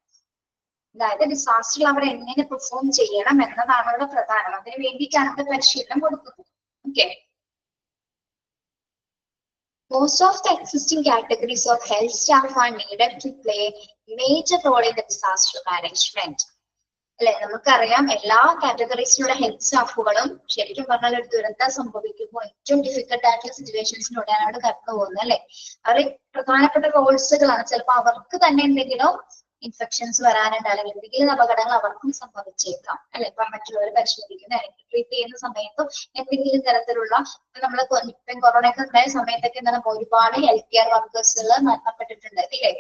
അതായത് ഡിസാസ്റ്ററിൽ അവർ എങ്ങനെ പെർഫോം ചെയ്യണം എന്നതാണ് അവിടെ പ്രധാനം. അതിന് വേണ്ടിയിട്ടാണ് പരിശീലനം കൊടുക്കുന്നത്. Okay, most of the existing categories of health staff are needed to play major role in the disaster management. അല്ലെ, നമുക്കറിയാം എല്ലാ കാറ്റഗറീസിലുള്ള ഹെൽത്ത് സ്റ്റാഫുകളും ശരിക്കും പറഞ്ഞാൽ ഒരു ദുരന്തം സംഭവിക്കുമ്പോൾ ഏറ്റവും ഡിഫിക്കൽട്ട് ആയിട്ടുള്ള സിറ്റുവേഷൻസിലൂടെയാണ് കടന്നു പോകുന്നത് അല്ലെ. അവർ പ്രധാനപ്പെട്ട റോൾസുകളാണ്. ചിലപ്പോൾ അവർക്ക് തന്നെ എന്തെങ്കിലും ഇൻഫെക്ഷൻസ് വരാനുണ്ട്, അല്ലെങ്കിൽ എന്തെങ്കിലും അപകടങ്ങൾ അവർക്കും സംഭവിച്ചേക്കാം അല്ലെ. ഇപ്പൊ മറ്റുള്ളവർ പരിശോധിക്കുന്ന ട്രീറ്റ് ചെയ്യുന്ന സമയത്തും എന്തെങ്കിലും തരത്തിലുള്ള നമ്മള് ഇപ്പം കൊറോണയൊക്കെ ഉണ്ടായ സമയത്തൊക്കെ എന്താണ് ഒരുപാട് ഹെൽത്ത് കെയർ വർക്കേഴ്സുകൾ മരണപ്പെട്ടിട്ടുണ്ട് ഇല്ലേ.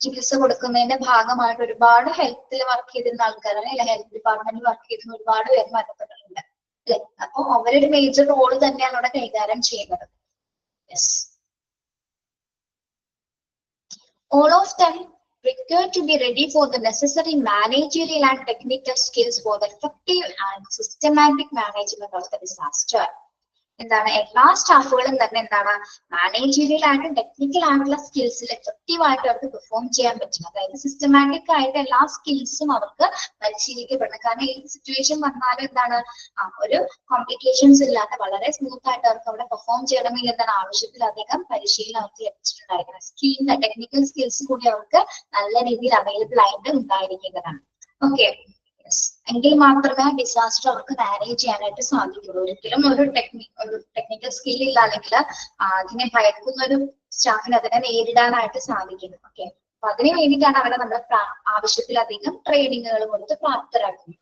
ചികിത്സ കൊടുക്കുന്നതിന്റെ ഭാഗമായിട്ട് ഒരുപാട് ഹെൽത്തിൽ വർക്ക് ചെയ്തിരുന്ന ആൾക്കാരാണ് അല്ലെ, ഹെൽത്ത് ഡിപ്പാർട്ട്മെന്റിൽ വർക്ക് ചെയ്തിരുന്ന ഒരുപാട് പേര് മരണപ്പെട്ടിട്ടുണ്ട് അല്ലെ. അപ്പൊ അവരൊരു മേജർ റോള് തന്നെയാണ് അവിടെ കൈകാര്യം ചെയ്യുന്നത്. Yes, all of them required to be ready for the necessary managerial and technical skills for the effective and systematic management of the disaster. എന്താണ്, എല്ലാ സ്റ്റാഫുകളും തന്നെ എന്താണ് മാനേജീരിയൽ ആയിട്ടും ടെക്നിക്കൽ ആയിട്ടുള്ള സ്കിൽസിൽ എഫക്റ്റീവ് ആയിട്ട് അവർക്ക് പെർഫോം ചെയ്യാൻ പറ്റും. അതായത് സിസ്റ്റമാറ്റിക് ആയിട്ട് എല്ലാ സ്കിൽസും അവർക്ക് പരിശീലിക്കപ്പെടണം. കാരണം ഏത് സിറ്റുവേഷൻ വന്നാലും എന്താണ് ഒരു കോംപ്ലിക്കേഷൻസ് ഇല്ലാതെ വളരെ സ്മൂത്ത് ആയിട്ട് അവർക്ക് അവിടെ പെർഫോം ചെയ്യണമെങ്കിൽ എന്താണ് ആവശ്യത്തിലധികം പരിശീലനം അവർക്ക് ലഭിച്ചിട്ടുണ്ടായിരിക്കണം. സ്കിൽ ടെക്നിക്കൽ സ്കിൽസ് കൂടി അവർക്ക് നല്ല രീതിയിൽ അവൈലബിൾ ആയിട്ട് ഉണ്ടായിരിക്കേണ്ടതാണ്. ഓക്കെ, എങ്കിൽ മാത്രമേ ഡിസാസ്റ്റർ അവർക്ക് മാനേജ് ചെയ്യാനായിട്ട് സാധിക്കുള്ളൂ. ഒരിക്കലും ഒരു ടെക്നിക്കൽ സ്കിൽ ഇല്ല, അല്ലെങ്കിൽ അതിനെ ഭയക്കുന്ന ഒരു സ്റ്റാഫിന് അതിനെ നേരിടാനായിട്ട് സാധിക്കുന്നു. ഓക്കെ, അപ്പൊ അതിന് വേണ്ടിയിട്ടാണ് അവരെ നമ്മൾ ആവശ്യത്തിലധികം ട്രെയിനിങ്ങുകൾ കൊടുത്ത് പ്രാപ്തരാക്കുന്നത്.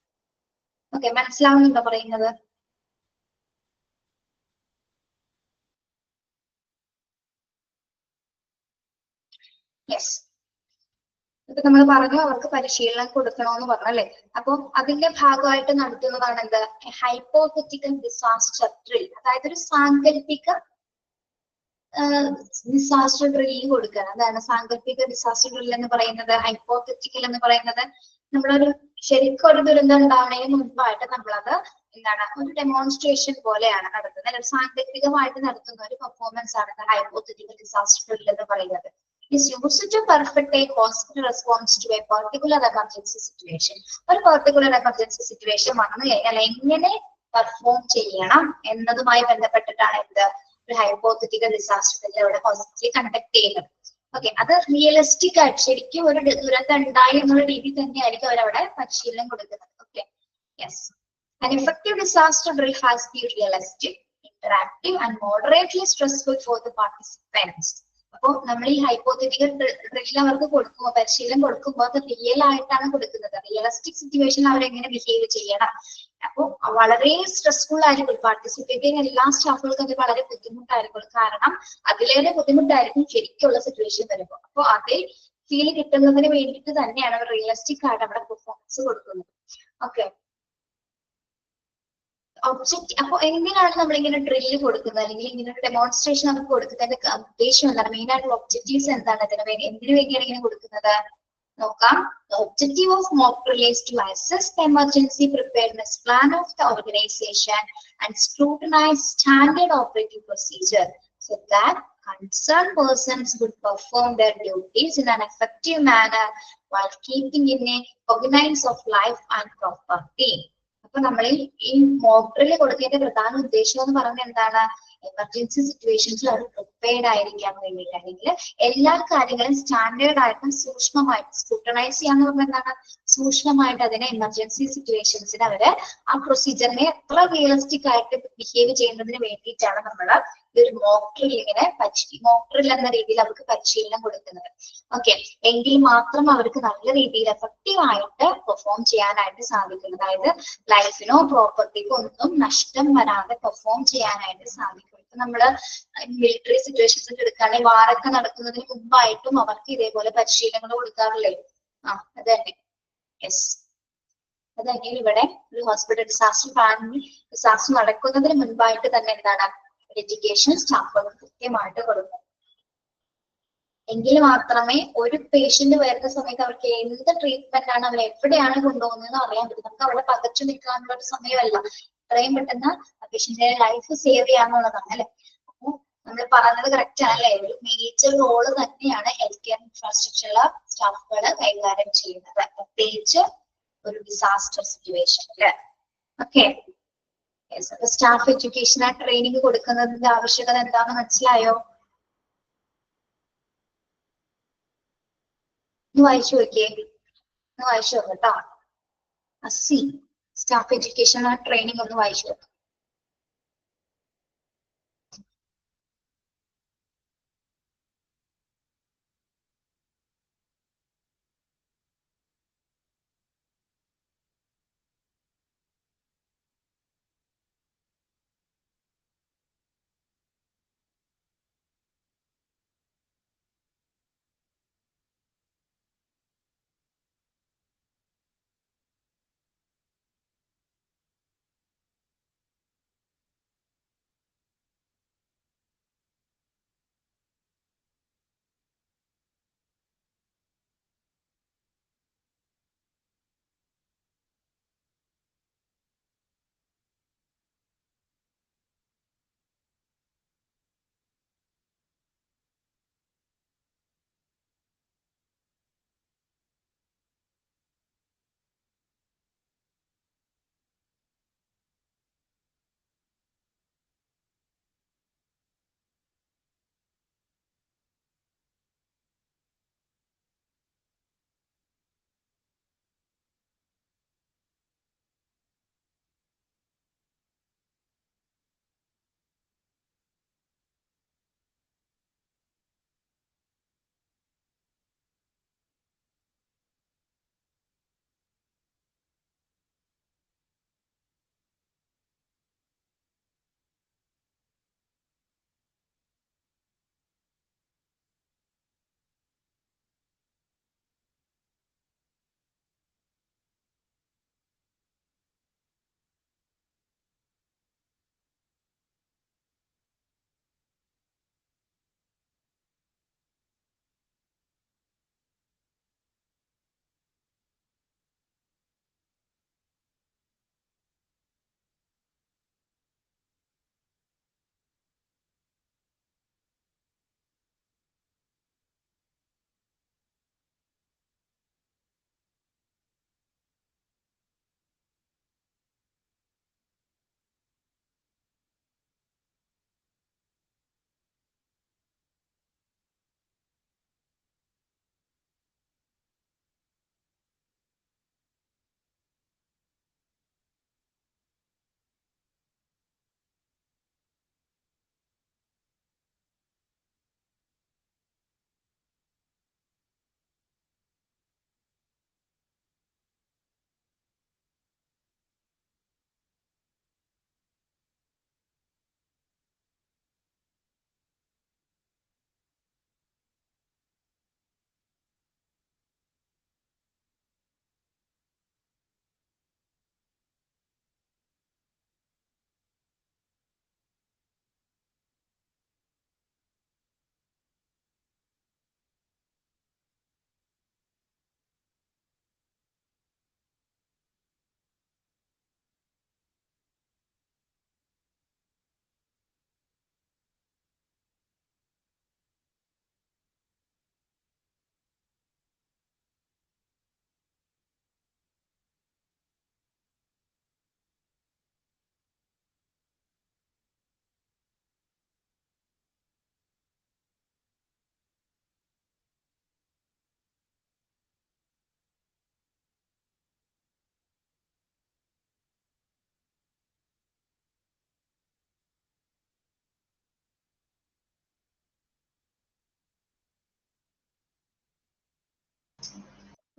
ഓക്കെ, മനസ്സിലാവുന്നുണ്ടോ പറയുന്നത്? യെസ്, ഇപ്പൊ നമ്മൾ പറഞ്ഞു അവർക്ക് പരിശീലനം കൊടുക്കണമെന്ന് പറഞ്ഞല്ലേ. അപ്പൊ അതിന്റെ ഭാഗമായിട്ട് നടത്തുന്നതാണ് എന്ത്, ഹൈപ്പോത്തറ്റിക്കൽ ഡിസാസ്റ്റർ ഡ്രിൽ. അതായത് ഒരു സാങ്കല്പിക ഡിസാസ്റ്റർ ഡ്രില്ല് കൊടുക്കുക. അതാണ് സാങ്കല്പിക ഡിസാസ്റ്റർ ഡ്രിൽ എന്ന് പറയുന്നത്. ഹൈപ്പോത്തറ്റിക്കൽ എന്ന് പറയുന്നത് നമ്മളൊരു ശരിക്കും ഒരു ദുരന്തം ഉണ്ടാവുന്നതിന് മുൻപായിട്ട് നമ്മളത് എന്താണ് ഒരു ഡെമോൺസ്ട്രേഷൻ പോലെയാണ് നടത്തുന്നത്. അല്ലെങ്കിൽ സാങ്കല്പികമായിട്ട് നടത്തുന്ന ഒരു പെർഫോമൻസ് ആണ് ഹൈപ്പോത്തറ്റിക്കൽ ഡിസാസ്റ്റർ ഡ്രിൽ എന്ന് പറയുന്നത്. is used to perfect a hospital response to a particular emergency situation. ഒരു particular emergency situation വന്നു കഴിഞ്ഞാൽ എങ്ങനെ പെർഫോം ചെയ്യണം എന്നതുമായി ബന്ധപ്പെട്ടിട്ടാണ് എന്ത് ഒരു ഹൈപ്പോത്തറ്റിക്കൽ ഡിസാസ്റ്റർ ഇവിടെ ഹോസ്പിറ്റലിൽ കണ്ടക്ട് ചെയ്യുന്നത്. ഓക്കെ, അത് റിയലിസ്റ്റിക് ആയിട്ട് ശരിക്കും ഒരു ദുരന്തം ഉണ്ടായി എന്നുള്ള രീതിയിൽ തന്നെയായിരിക്കും അവരവിടെ പരിശീലനം കൊടുക്കുന്നത്. Okay, yes. An effective disaster drill has to be realistic, interactive, and moderately stressful for the participants. അപ്പോൾ നമ്മൾ ഈ ഹൈപ്പോത്തറ്റിക്കൽ ഡ്രിൽ അവർക്ക് കൊടുക്കുമ്പോൾ, പരിശീലനം കൊടുക്കുമ്പോൾ അത് റിയൽ ആയിട്ടാണ് കൊടുക്കുന്നത്. റിയലിസ്റ്റിക് സിറ്റുവേഷനിൽ അവരെങ്ങനെ ബിഹേവ് ചെയ്യണം. അപ്പോൾ വളരെ സ്ട്രെസ്ഫുൾ ആയിരിക്കും. പാർട്ടിസിപ്പേറ്റ് ചെയ്യുന്ന എല്ലാ സ്റ്റാഫുകൾക്കും അത് വളരെ ബുദ്ധിമുട്ടായിരിക്കും. കാരണം അതിലേറെ ബുദ്ധിമുട്ടായിരിക്കും ശരിക്കുള്ള സിറ്റുവേഷൻ വരുമ്പോൾ. അപ്പോൾ അതേ ഫീൽ കിട്ടുന്നതിന് വേണ്ടിയിട്ട് തന്നെയാണ് അവർ റിയലിസ്റ്റിക് ആയിട്ട് അവിടെ പെർഫോമൻസ് കൊടുക്കുന്നത്. Okay, object. അപ്പൊ എന്തിനാണ് നമ്മൾ ഇങ്ങനെ ഡ്രില്ല് കൊടുക്കുന്നത്, അല്ലെങ്കിൽ ഇങ്ങനെ ഒരു ഡെമോൺസ്ട്രേഷൻ നമുക്ക് കൊടുക്കുന്നതിന്റെ ഉദ്ദേശം എന്താണ്, മെയിൻ ആയിട്ടുള്ള ഒബ്ജക്റ്റീവ്സ് എന്താണ്, എന്തിനു വേണ്ടിയാണ് ഇങ്ങനെ കൊടുക്കുന്നത് നോക്കാം. Objective of mock drill is to assess the emergency preparedness plan of the organisation and scrutinise standard operating procedure so that concerned persons would perform their duties in an effective manner while keeping in a cognizance of life and property. അപ്പൊ നമ്മൾ ഈ mock drill കൊടുത്തതിന്റെ പ്രധാന ഉദ്ദേശം എന്ന് പറയുന്നത് എന്താണ്, emergency സിറ്റുവേഷൻസിൽ അവർ prepared ആയിരിക്കാൻ വേണ്ടിയിട്ട്, അല്ലെങ്കിൽ എല്ലാ കാര്യങ്ങളും സ്റ്റാൻഡേർഡ് ആയിട്ടും സൂക്ഷ്മമായിട്ട് സ്ക്രൂട്ടനൈസ് ചെയ്യാന്ന് പറഞ്ഞാൽ എന്താണ്, സൂക്ഷ്മമായിട്ട് അതിനെ എമർജൻസി സിറ്റുവേഷൻസിന് അവര് ആ പ്രൊസീജിയറിനെ എത്ര റിയലിസ്റ്റിക് ആയിട്ട് ബിഹേവ് ചെയ്യുന്നതിന് വേണ്ടിയിട്ടാണ് നമ്മൾ ഈ ഒരു മോക്ക് ഡ്രിൽ ഇങ്ങനെ മോക്ക് ഡ്രിൽ എന്ന രീതിയിൽ അവർക്ക് പരിശീലനം കൊടുക്കുന്നത്. ഓക്കെ, എങ്കിൽ മാത്രം അവർക്ക് നല്ല രീതിയിൽ എഫക്റ്റീവ് ആയിട്ട് പെർഫോം ചെയ്യാനായിട്ട് സാധിക്കും. അതായത് ലൈഫിനോ പ്രോപ്പർട്ടിക്കോ ഒന്നും നഷ്ടം വരാതെ പെർഫോം ചെയ്യാനായിട്ട് സാധിക്കും. ഇപ്പൊ നമ്മള് മിലിറ്ററി സിറ്റുവേഷൻസ് ഒക്കെ എടുക്കുകയാണെങ്കിൽ വാറൊക്കെ നടക്കുന്നതിന് മുമ്പായിട്ടും അവർക്ക് ഇതേപോലെ പരിശീലനങ്ങൾ കൊടുക്കാറില്ലേ? ആ, അത് തന്നെ. യെസ്, അത് തന്നെ. ഇവിടെ ഒരു ഹോസ്പിറ്റൽ ഡിസാസ്റ്റർ നടക്കുന്നതിന് മുൻപായിട്ട് തന്നെ എന്താണ് എഡ്യൂക്കേഷൻ സ്റ്റാഫുകൾ കൃത്യമായിട്ട് കൊടുക്കും. എങ്കിൽ മാത്രമേ ഒരു പേഷ്യന്റ് വരുന്ന സമയത്ത് അവർക്ക് എന്ത് ട്രീറ്റ്മെന്റ് ആണ്, അവർ എവിടെയാണ് കൊണ്ടുപോകുന്നതെന്ന് അറിയാൻ പറ്റും. നമുക്ക് അവിടെ പകച്ചു നിൽക്കാനുള്ള ഒരു സമയമല്ല, എത്രയും പെട്ടെന്ന് പേഷ്യന്റിന്റെ ലൈഫ് സേവ് ചെയ്യാന്നുള്ളതാണ് അല്ലെ. അപ്പൊ നമ്മൾ പറഞ്ഞത് കറക്റ്റ് ആണല്ലേ, ഒരു മേജർ റോള് തന്നെയാണ് ഹെൽത്ത് കെയർ ഇൻഫ്രാസ്ട്രക്ചറിലെ സ്റ്റാഫുകൾ കൈകാര്യം ചെയ്യുന്നത്, പ്രത്യേകിച്ച് ഒരു ഡിസാസ്റ്റർ സിറ്റുവേഷനില്. ഓക്കെ, സ്റ്റാഫ് എഡ്യൂക്കേഷൻ ആ ട്രെയിനിങ് കൊടുക്കുന്നതിന്റെ ആവശ്യകത എന്താണെന്ന് മനസ്സിലായോ? വായിച്ചു നോക്കിയേ, വായിച്ചു നോക്കട്ടോ. അസി സ്റ്റാഫ് എഡ്യൂക്കേഷൻ ട്രെയിനിങ് ഒന്ന് വായിച്ചു നോക്കാം.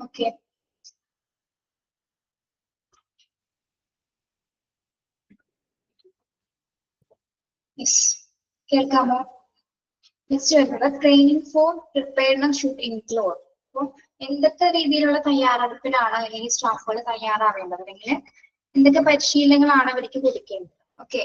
ഓക്കെ. കേൾക്കാമോ? നെക്സ്റ്റ് വരുന്നത് training for preparedness should include. അപ്പോൾ എന്തൊക്കെ രീതിയിലുള്ള തയ്യാറെടുപ്പിലാണ് ഈ സ്റ്റാഫുകൾ തയ്യാറാവേണ്ടത്, അല്ലെങ്കിൽ എന്തൊക്കെ പരിശീലനങ്ങളാണ് അവർക്ക് കൊടുക്കേണ്ടത്? ഓക്കെ,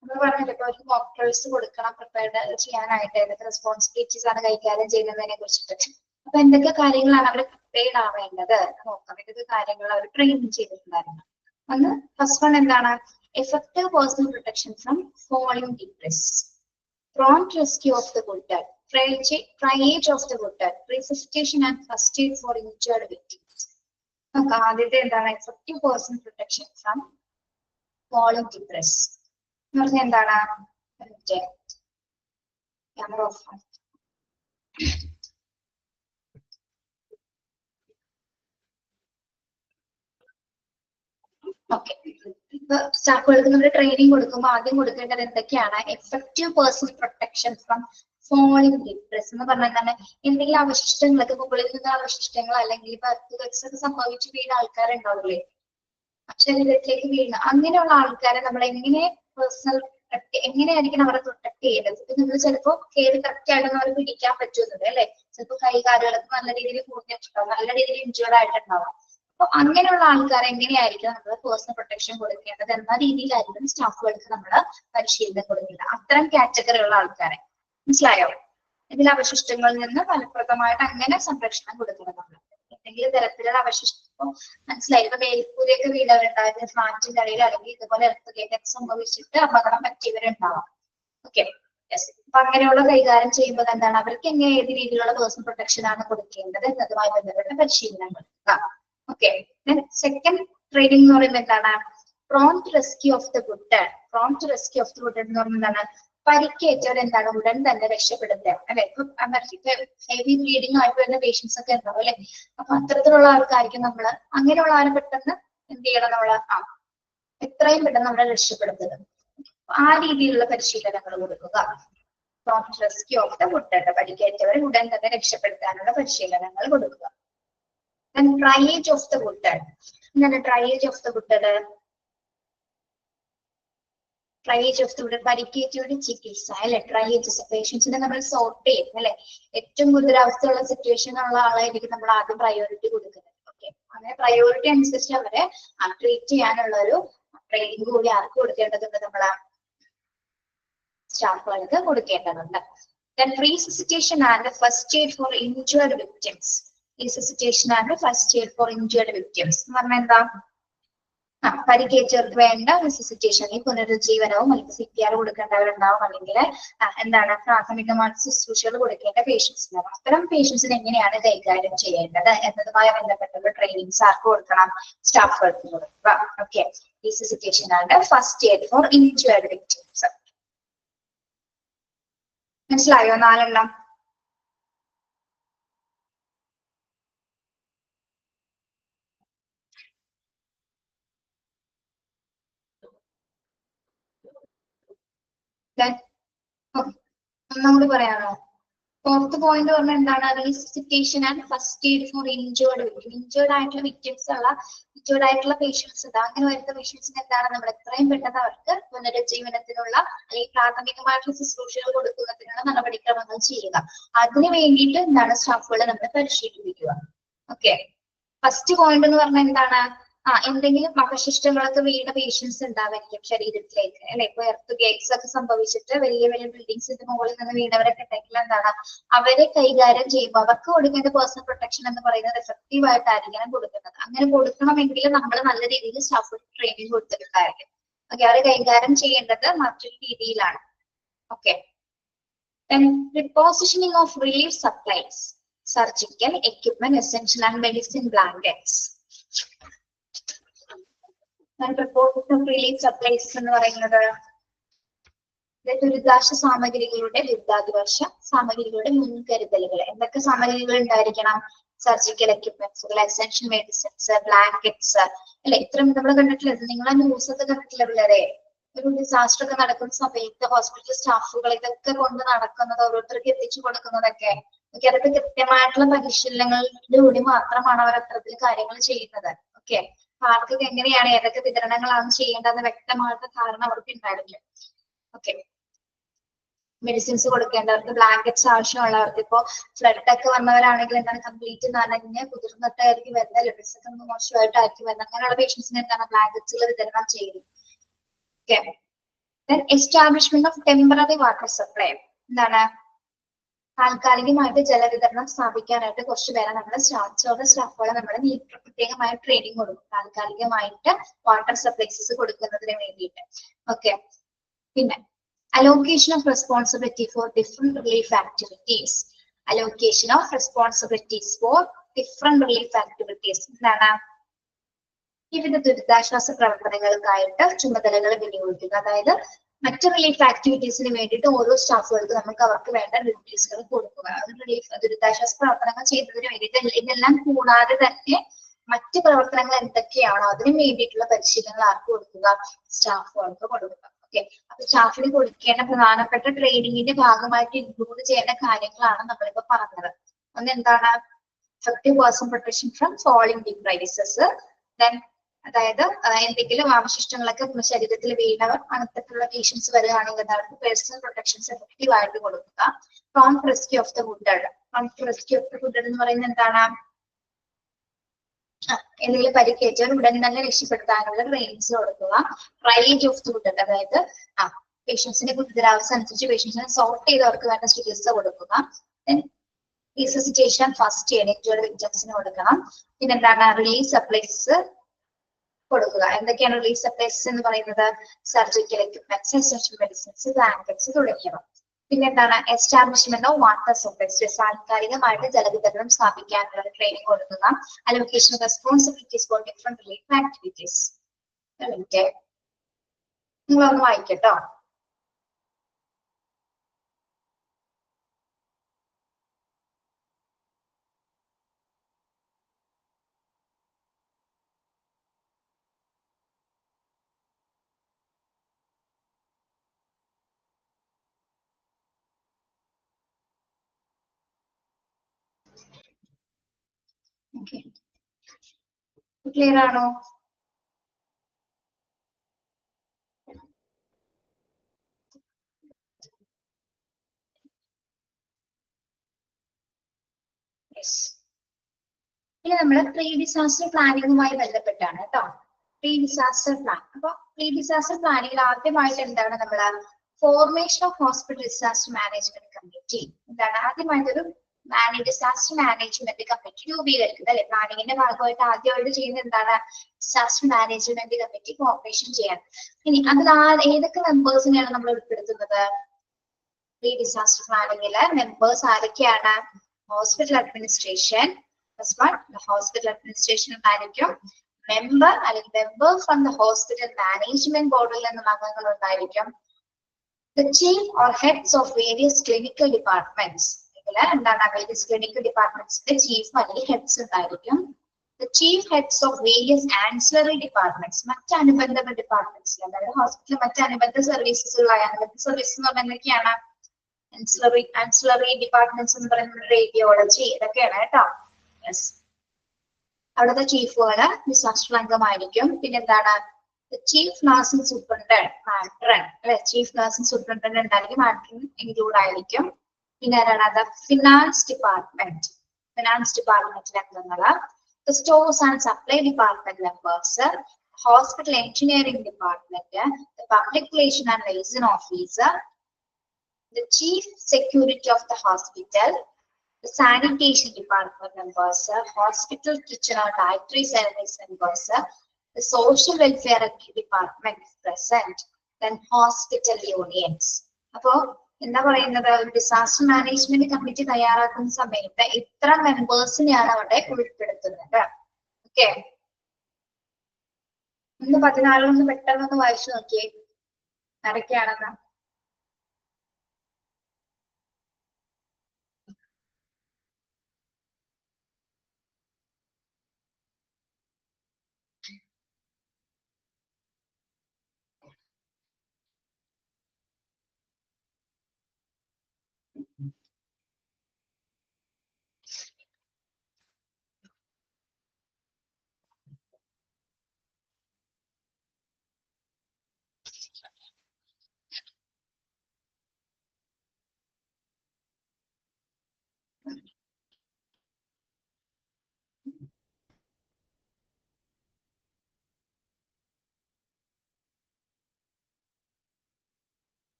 നമ്മൾ പറഞ്ഞില്ല ഇപ്പൊ ഒരു മോക്ക് ഡ്രിൽസ് കൊടുക്കണം പ്രിപ്പയർഡ് ചെയ്യാനായിട്ട്, ഏതൊക്കെ റെസ്പോൺസിബിലിറ്റീസ് ആണ് കൈകാര്യം ചെയ്യുന്നതിനെ കുറിച്ചിട്ട്. അപ്പൊ എന്തൊക്കെ കാര്യങ്ങളാണ് അവർ പ്രിപ്പയർഡ് ആവേണ്ടത് നോക്കാം. എന്തൊക്കെ കാര്യങ്ങൾ അവർ ട്രെയിനിങ് ചെയ്തിട്ടുണ്ടായിരുന്നു. ഒന്ന് ഫസ്റ്റ് വൺ എന്താണ്? Effective personal protection from falling debris, prompt rescue of the wounded, triage of the wounded, resuscitation and first aid for injured victims. നമുക്ക് ആദ്യത്തെ എന്താണ്? Effective personal protection from falling debris എന്ന് പറഞ്ഞാൽ എന്താണ്? Camera off. Okay, ഇപ്പൊ സ്റ്റാഫുകൾക്ക് നമ്മൾ training കൊടുക്കുമ്പോൾ ആദ്യം കൊടുക്കേണ്ടത് എന്തൊക്കെയാണ്? Effective personal protection from falling debris എന്ന് പറഞ്ഞാൽ എന്താണ്? എന്തെങ്കിലും അവശിഷ്ടങ്ങളൊക്കെ, മുകളിൽ നിന്ന് അവശിഷ്ടങ്ങൾ അല്ലെങ്കിൽ ഇപ്പൊ ഒക്കെ സംഭവിച്ച് വീണ ആൾക്കാരുണ്ടാവില്ലേ, ശരീരത്തിലേക്ക് വീണ അങ്ങനെയുള്ള ആൾക്കാരെ നമ്മൾ എങ്ങനെ പേഴ്സണൽ എങ്ങനെയായിരിക്കും അവരെ പ്രൊട്ടക്ട് ചെയ്യുന്നത്? ഇപ്പൊ നിങ്ങൾ ചിലപ്പോ കയറി കറക്റ്റ് ആയിട്ടൊന്നും അവർ പിടിക്കാൻ പറ്റുന്നത് അല്ലെ, ചിലപ്പോൾ കൈകാലുകളൊക്കെ നല്ല രീതിയിൽ മുറിഞ്ഞിട്ടുണ്ടാവും, നല്ല രീതിയിൽ ഇഞ്ചേർഡ് ആയിട്ടുണ്ടാവാം. അപ്പൊ അങ്ങനെയുള്ള ആൾക്കാരെ എങ്ങനെയായിരിക്കും നമ്മൾ പേഴ്സണൽ പ്രൊട്ടക്ഷൻ കൊടുക്കേണ്ടത് എന്ന രീതിയിലായിരിക്കും സ്റ്റാഫുകൾക്ക് നമ്മൾ പരിശീലനം കൊടുക്കേണ്ടത്. അത്തരം കാറ്റഗറിയുള്ള ആൾക്കാരെ, മനസ്സിലായോ? ഇതിൽ അവശിഷ്ടങ്ങളിൽ നിന്ന് ഫലപ്രദമായിട്ട് അങ്ങനെ സംരക്ഷണം കൊടുക്കണം നമ്മൾ. എന്തെങ്കിലും തരത്തിലുള്ള അവശിഷ്ടം മനസ്സിലായി, ഇപ്പൊ മേൽക്കൂരയൊക്കെ വീണവരുണ്ടായിരുന്നു ഫ്ലാറ്റിന്റെ അടിയിൽ, അല്ലെങ്കിൽ ഇതുപോലെ എർത്തുകയൊക്കെ സംഭവിച്ചിട്ട് അപകടം പറ്റിയവരുണ്ടാവാം. Okay, yes. അപ്പൊ അങ്ങനെയുള്ള കൈകാര്യം ചെയ്യുമ്പോൾ എന്താണ് അവർക്ക് എങ്ങനെ ഏത് രീതിയിലുള്ള പേഴ്സണൽ പ്രൊട്ടക്ഷൻ ആണ് കൊടുക്കേണ്ടത് എന്നതുമായി ബന്ധപ്പെട്ട പരിശീലനം കൊടുക്കുക. ഓക്കെ, സെക്കൻഡ് ട്രെയിനിങ് എന്ന് പറയുന്നത് എന്താണ്? Prompt rescue of the wounded. Prompt rescue of the wounded എന്ന് പറയുന്നത് എന്താണ്? പരിക്കേറ്റവർ എന്താണ് ഉടൻ തന്നെ രക്ഷപ്പെടുത്തുക അല്ലെ. ഇപ്പൊ ഹെവി ബ്ലീഡിങ് ആയിട്ട് വരുന്ന പേഷ്യൻസ് ഒക്കെ ഉണ്ടാവും അല്ലെ. അപ്പൊ അത്തരത്തിലുള്ള ആൾക്കാർക്ക് നമ്മള് അങ്ങനെയുള്ള ആരും പെട്ടെന്ന് എന്ത് ചെയ്യണം? നമ്മള് എത്രയും പെട്ടെന്ന് നമ്മളെ രക്ഷപ്പെടുത്തുക. ആ രീതിയിലുള്ള പരിശീലനങ്ങൾ കൊടുക്കുക. Prompt rescue of the wounded, പരിക്കേറ്റവരെ ഉടൻ തന്നെ രക്ഷപ്പെടുത്താനുള്ള പരിശീലനങ്ങൾ കൊടുക്കുക. Triage of the wounded. എന്താണ് triage of the wounded? Triage of the wounded, പരിക്കേറ്റവരുടെ ചികിത്സ അല്ലെ. ട്രയേജസ് പേഷ്യൻസിനെ നമ്മൾ സോർട്ട് ചെയ്യും അല്ലെ. ഏറ്റവും ഗുരുതരാവസ്ഥയുള്ള സിറ്റുവേഷൻ ഉള്ള ആളായിരിക്കും നമ്മൾ ആദ്യം പ്രയോറിറ്റി കൊടുക്കുന്നത്. ഓക്കെ, അങ്ങനെ പ്രയോറിറ്റി അനുസരിച്ച് അവരെ ട്രീറ്റ് ചെയ്യാനുള്ള ഒരു ട്രെയിനിങ് കൂടി ആർക്ക് കൊടുക്കേണ്ടതുണ്ട്? നമ്മളെ സ്റ്റാഫുകൾക്ക് കൊടുക്കേണ്ടതുണ്ട്. Then resuscitation and first aid for injured victims. Resuscitation and first aid for injured victims എന്ന് പറഞ്ഞാൽ എന്താ? പരിക്കേറ്റവർക്ക് വേണ്ട റിസസിറ്റേഷൻ, ഈ പുനരുജ്ജീവനവും അല്ലെങ്കിൽ CPR കൊടുക്കേണ്ടവരുണ്ടാവും, അല്ലെങ്കിൽ എന്താണ് പ്രാഥമികമായിട്ട് ശുശ്രൂഷകൾ കൊടുക്കേണ്ട പേഷ്യൻസ് ഉണ്ടാവും. അത്തരം പേഷ്യൻസിന് എങ്ങനെയാണ് കൈകാര്യം ചെയ്യേണ്ടത് എന്നതുമായി ബന്ധപ്പെട്ടുള്ള ട്രെയിനിങ്സ് ആർക്ക് കൊടുക്കണം? സ്റ്റാഫുകൾക്ക് കൊടുക്കുക. Okay, resuscitation and first aid for injured victims. മനസ്സിലായോ? 4 ഒന്നുകൂടി പറയാനോ? 4th പോയിന്റ് പറഞ്ഞാൽ എന്താണ്? Resuscitation and first aid for injured victim. Injured ആയിട്ടുള്ള വിക്ടിംസ് ഉള്ള ഇൻജേർഡ് ആയിട്ടുള്ള പേഷ്യൻസ് ഉണ്ട്. അങ്ങനെ വരുന്ന പേഷ്യൻസിന് എന്താണ് നമ്മൾ എത്രയും പെട്ടെന്ന് അവർക്ക് പുനരുജ്ജീവനത്തിനുള്ള അല്ലെങ്കിൽ പ്രാഥമികമായിട്ടുള്ള ശുശ്രൂഷകൾ കൊടുക്കുന്നതിനുള്ള നടപടിക്രമങ്ങൾ ചെയ്യുക. അതിന് വേണ്ടിയിട്ട് എന്താണ് സ്റ്റാഫുകളെ നമ്മൾ പരിശീലിപ്പിക്കുക. ഓക്കെ, ഫസ്റ്റ് പോയിന്റ് എന്ന് പറഞ്ഞാൽ എന്താണ്? എന്തെങ്കിലും അവശിഷ്ടങ്ങളൊക്കെ വീണ പേഷ്യൻസ് ഉണ്ടാവായിരിക്കും ശരീരത്തിലേക്ക് അല്ലെ. ഇപ്പൊ എർത്തുകേക്സ് ഒക്കെ സംഭവിച്ചിട്ട് വലിയ വലിയ ബിൽഡിങ്സിന്റെ മുകളിൽ നിന്ന് വീണവരൊക്കെ ഉണ്ടെങ്കിൽ എന്താണ് അവരെ കൈകാര്യം ചെയ്യുമ്പോൾ അവർക്ക് കൊടുക്കേണ്ട പേഴ്സണൽ പ്രൊട്ടക്ഷൻ എന്ന് പറയുന്നത് എഫക്റ്റീവ് ആയിട്ടായിരിക്കണം കൊടുക്കുന്നത്. അങ്ങനെ കൊടുക്കണമെങ്കിൽ നമ്മൾ നല്ല രീതിയിൽ സ്റ്റാഫ് ട്രെയിനിങ് കൊടുത്തിട്ടുണ്ടായിരിക്കും. ഓക്കെ, അവരെ കൈകാര്യം ചെയ്യേണ്ടത് മറ്റൊരു രീതിയിലാണ്. Okay, repositioning of relief supplies, surgical equipment, essential and medicine blankets. Relief supplies എന്ന് പറയുന്നത് ദുരിതാശ്വാസ സാമഗ്രികളുടെ ദുരിതാശ്വാസ സാമഗ്രികളുടെ മുൻകരുതലുകൾ. എന്തൊക്കെ സാമഗ്രികൾ ഉണ്ടായിരിക്കണം? Surgical equipments, essential medicines, blankets അല്ലെ. ഇത്രയും നമ്മൾ കണ്ടിട്ടില്ല, നിങ്ങൾ ആ ന്യൂസ് ഒക്കെ കണ്ടിട്ടില്ല പിള്ളേരെ? ഒരു ഡിസാസ്റ്റർ ഒക്കെ നടക്കുന്ന സമയത്ത് ഹോസ്പിറ്റൽ സ്റ്റാഫുകൾ ഇതൊക്കെ കൊണ്ട് നടക്കുന്നത്, ഓരോരുത്തർക്ക് എത്തിച്ചു കൊടുക്കുന്നതൊക്കെ ഓക്കെ, അതൊക്കെ കൃത്യമായിട്ടുള്ള പരിശീലനങ്ങളിലൂടെ മാത്രമാണ് അവർ അത്തരത്തിൽ കാര്യങ്ങൾ ചെയ്യുന്നത്. ഓക്കെ, ആർക്കൊക്കെ എങ്ങനെയാണ് ഏതൊക്കെ വിതരണങ്ങളാണ് ചെയ്യേണ്ടതെന്ന് വ്യക്തമായിട്ട് ധാരണ അവർക്ക് ഉണ്ടായിരിക്കും. ഓക്കെ, മെഡിസിൻസ് കൊടുക്കേണ്ടവർക്ക്, ബ്ലാങ്കറ്റ്സ് ആവശ്യമുള്ളവർക്ക്, ഇപ്പോ ഫ്ലഡ് ഒക്കെ വന്നവരാണെങ്കിൽ എന്താണ് കംപ്ലീറ്റ് നനഞ്ഞ് കുതിർന്നിട്ടായിരിക്കും വരുന്നത്, ലിപിഡ്സ് ഒക്കെ മോശമായിട്ടായിരിക്കും വരുന്നത്. അങ്ങനെയുള്ള പേഷ്യൻസിന് എന്താണ് ബ്ലാങ്കറ്റ്സുകൾ വിതരണം ചെയ്യുന്നത്. Okay, establishment of temporary water supply, എന്താണ് താൽക്കാലികമായിട്ട് ജലവിതരണം സ്ഥാപിക്കാനായിട്ട് കുറച്ച് പേരെ നമ്മുടെ സ്റ്റാഫുകളെ നമ്മുടെ പ്രത്യേകമായ ട്രെയിനിങ് കൊടുക്കും, താൽക്കാലികമായിട്ട് വാട്ടർ സപ്ലൈസസ് കൊടുക്കുന്നതിന് വേണ്ടിയിട്ട്. ഓക്കെ, പിന്നെ allocation of responsibility for different relief activities. Allocation of responsibilities for different relief activities. എന്താണ് വിവിധ ദുരിതാശ്വാസ പ്രവർത്തനങ്ങൾക്കായിട്ട് ചുമതലകൾ വിനിയോഗിക്കുക. അതായത് മറ്റ് റിലീഫ് ആക്ടിവിറ്റീസിന് വേണ്ടിയിട്ട് ഓരോ സ്റ്റാഫുകൾക്ക് നമുക്ക് അവർക്ക് വേണ്ട ഡ്യൂട്ടീസുകൾ കൊടുക്കുക. റിലീഫ് ദുരിതാശ്വാസ പ്രവർത്തനങ്ങൾ ചെയ്യുന്നതിന് വേണ്ടിയിട്ട് ഇതെല്ലാം കൂടാതെ തന്നെ മറ്റ് പ്രവർത്തനങ്ങൾ എന്തൊക്കെയാണോ അതിന് വേണ്ടിയിട്ടുള്ള പരിശീലനങ്ങൾ ആർക്ക് കൊടുക്കുക, സ്റ്റാഫുകൾക്ക് കൊടുക്കുക. ഓക്കെ, അപ്പൊ സ്റ്റാഫിന് കൊടുക്കേണ്ട പ്രധാനപ്പെട്ട ട്രെയിനിങ്ങിന്റെ ഭാഗമായിട്ട് ഇൻക്ലൂഡ് ചെയ്യേണ്ട കാര്യങ്ങളാണ് നമ്മളിപ്പോ പറഞ്ഞത്. ഒന്ന് എന്താണ് effective person protection from falling devices, then അതായത് എന്തെങ്കിലും അവശിഷ്ടങ്ങളൊക്കെ ശരീരത്തിൽ വീണവർ അങ്ങനത്തെ പേഷ്യൻസ് വരികയാണെങ്കിൽ അവർക്ക് പേഴ്സണൽ പ്രൊട്ടക്ഷൻസ് എഫക്റ്റീവ് ആയിട്ട് കൊടുക്കുക. Prompt rescue of the wooded. Prompt rescue of the wooded എന്ന് പറയുന്നത് എന്താണ്, എന്തെങ്കിലും പരിക്കേറ്റവർ ഉടൻ തന്നെ രക്ഷപ്പെടുത്താനുള്ള ട്രെയിനിങ്സ് കൊടുക്കുക. ട്രയലേജ് ഓഫ് ദ വുഡഡ്, അതായത് പേഷ്യൻസിന്റെ ഗുരുതരാവസ്ഥ അനുസരിച്ച് പേഷ്യൻസിനെ സോർട്ട് ചെയ്ത് അവർക്ക് വേണ്ട ചികിത്സ കൊടുക്കുക. റിസസിറ്റേഷൻ ഫസ്റ്റ് എയ്ഡ് ഇൻജുറി വിക്ടിംസിന് കൊടുക്കണം. പിന്നെ എന്താണ് റിലീഫ് സപ്ലൈസ് കൊടുക്കുക. എന്തൊക്കെയാണ് റിലീഫ് സപ്ലൈസ് എന്ന് പറയുന്നത്, surgical equipments, essential medicines, blankets തുടങ്ങിയവ. പിന്നെ എന്താണ് എസ്റ്റാബ്ലിഷ്മെന്റ് ഓഫ് വാട്ടർ സപ്ലൈസ്, താൽക്കാലികമായിട്ട് ജലവിതരണം സ്ഥാപിക്കാനുള്ള ട്രെയിനിങ് കൊടുക്കുക. Allocation of responsibilities for different relief activities. നിങ്ങളൊന്ന് വായിക്കട്ടോ. ക്ലിയർ ആണോ? ഇനി നമ്മൾ പ്രീ ഡിസാസ്റ്റർ പ്ലാനിങ്ങുമായി ബന്ധപ്പെട്ടാണ് കേട്ടോ. Pre disaster plan. അപ്പൊ പ്രീ ഡിസാസ്റ്റർ പ്ലാനിങ്ങിൽ ആദ്യമായിട്ട് എന്താണ് നമ്മള് formation of hospital disaster management committee, എന്താണ് ആദ്യമായിട്ടൊരു ഡിസാസ്റ്റർ മാനേജ്മെന്റ് കമ്മിറ്റി രൂപീകരിക്കുന്നത് അല്ലെ. പ്ലാനിങ്ങിന്റെ ഭാഗമായിട്ട് ആദ്യമായിട്ട് ചെയ്യുന്നത് എന്താണ്, ഡിസാസ്റ്റർ മാനേജ്മെന്റ് കമ്മിറ്റി ഫോർമേഷൻ ചെയ്യാൻ. ഇനി അതിൽ ഏതൊക്കെ മെമ്പേഴ്സിനെയാണ് നമ്മൾ ഉൾപ്പെടുത്തുന്നത് പ്രീ ഡിസാസ്റ്റർ പ്ലാനിങ്ങില്? മെമ്പേഴ്സ് ആരൊക്കെയാണ്? ഹോസ്പിറ്റൽ അഡ്മിനിസ്ട്രേഷൻ, ഹോസ്പിറ്റൽ അഡ്മിനിസ്ട്രേഷൻ ഉണ്ടായിരിക്കും. മെമ്പർ അല്ലെങ്കിൽ member from the hospital management ബോർഡിൽ നിന്നും അംഗങ്ങൾ ഉണ്ടായിരിക്കും. The chief or heads of various clinical departments, എന്താണ് വേരിയസ് ക്ലിനിക്കൽ ഡിപ്പാർട്ട്മെന്റ്സിന്റെ ചീഫ് അല്ലെങ്കിൽ ഹെഡ്സ് ഉണ്ടായിരിക്കും. The chief heads of various ancillary departments, മറ്റ് അനുബന്ധ ഡിപ്പാർട്ട്മെന്റ്സിൽ, അതായത് ഹോസ്പിറ്റലിൽ മറ്റ് അനുബന്ധ സർവീസസുകളായ, അനുബന്ധ സർവീസ് എന്ന് പറഞ്ഞാൽ എന്തൊക്കെയാണ്, ആൻസിലറി ഡിപ്പാർട്ട്മെന്റ്സ് എന്ന് പറയുന്നത് റേഡിയോളജി, ഇതൊക്കെയാണ് കേട്ടോ. യെസ്, അവിടുത്തെ ചീഫുകള് ഡിസാസ്റ്റർ അംഗമായിരിക്കും. പിന്നെ എന്താണ് ചീഫ് നഴ്സിംഗ് സൂപ്രണ്ടന്റ്, മാട്രൺ അല്ലെ, ചീഫ് നഴ്സിംഗ് സൂപ്രണ്ടന്റ് ഉണ്ടായിരിക്കും, മാട്രൺ ഇൻക്ലൂഡ് ആയിരിക്കും. പിന്നെ ആരാണ് ഫിനാൻസ് ഡിപ്പാർട്ട്മെന്റ്, ഫിനാൻസ് ഡിപ്പാർട്ട്മെന്റിലെ അംഗങ്ങള്. Stores and supply department members, hospital engineering department, public relation and liaison officer, the chief security of the hospital, the sanitation department members, hospital kitchen or dietary service members, the social welfare department is present, then hospital unions. അപ്പോ എന്താ പറയുന്നത്, disaster management committee തയ്യാറാക്കുന്ന സമയത്ത് ഇത്ര മെമ്പേഴ്സിനെയാണ് അവിടെ ഉൾപ്പെടുത്തുന്നത്. Okay, 14 പെട്ടെന്ന് വായിച്ചു നോക്കിയേ ആരൊക്കെയാണെന്ന്.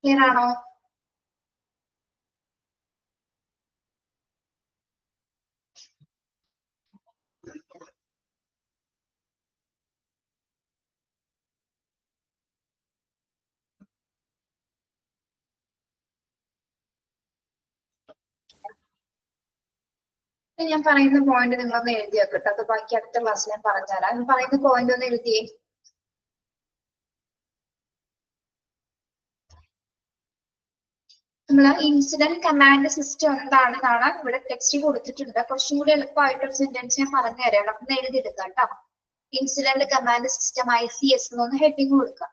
ക്ലിയർ ആണോ? ഞാൻ പറയുന്ന പോയിന്റ് നിങ്ങളൊന്ന് എഴുതി വെക്കട്ടെ, അത് ബാക്കി അടുത്ത ക്ലാസ്സിൽ ഞാൻ പറഞ്ഞുതരാം. പറയുന്ന പോയിന്റ് ഒന്ന് എഴുതിയേ. നമ്മള് ഇൻസിഡന്റ് കമാൻഡ് സിസ്റ്റം എന്താണെന്നാണ് ഇവിടെ ടെക്സ്റ്റ് കൊടുത്തിട്ടുണ്ട്. കുറച്ചും കൂടി എളുപ്പമായിട്ടൊരു സെന്റൻസ് ഞാൻ പറഞ്ഞു തരാം, ഒന്ന് എഴുതിയെടുക്കാം കേട്ടോ. ഇൻസിഡന്റ് കമാൻഡ് സിസ്റ്റം ICS എന്നൊന്ന് ഹെഡിങ് കൊടുക്കാം,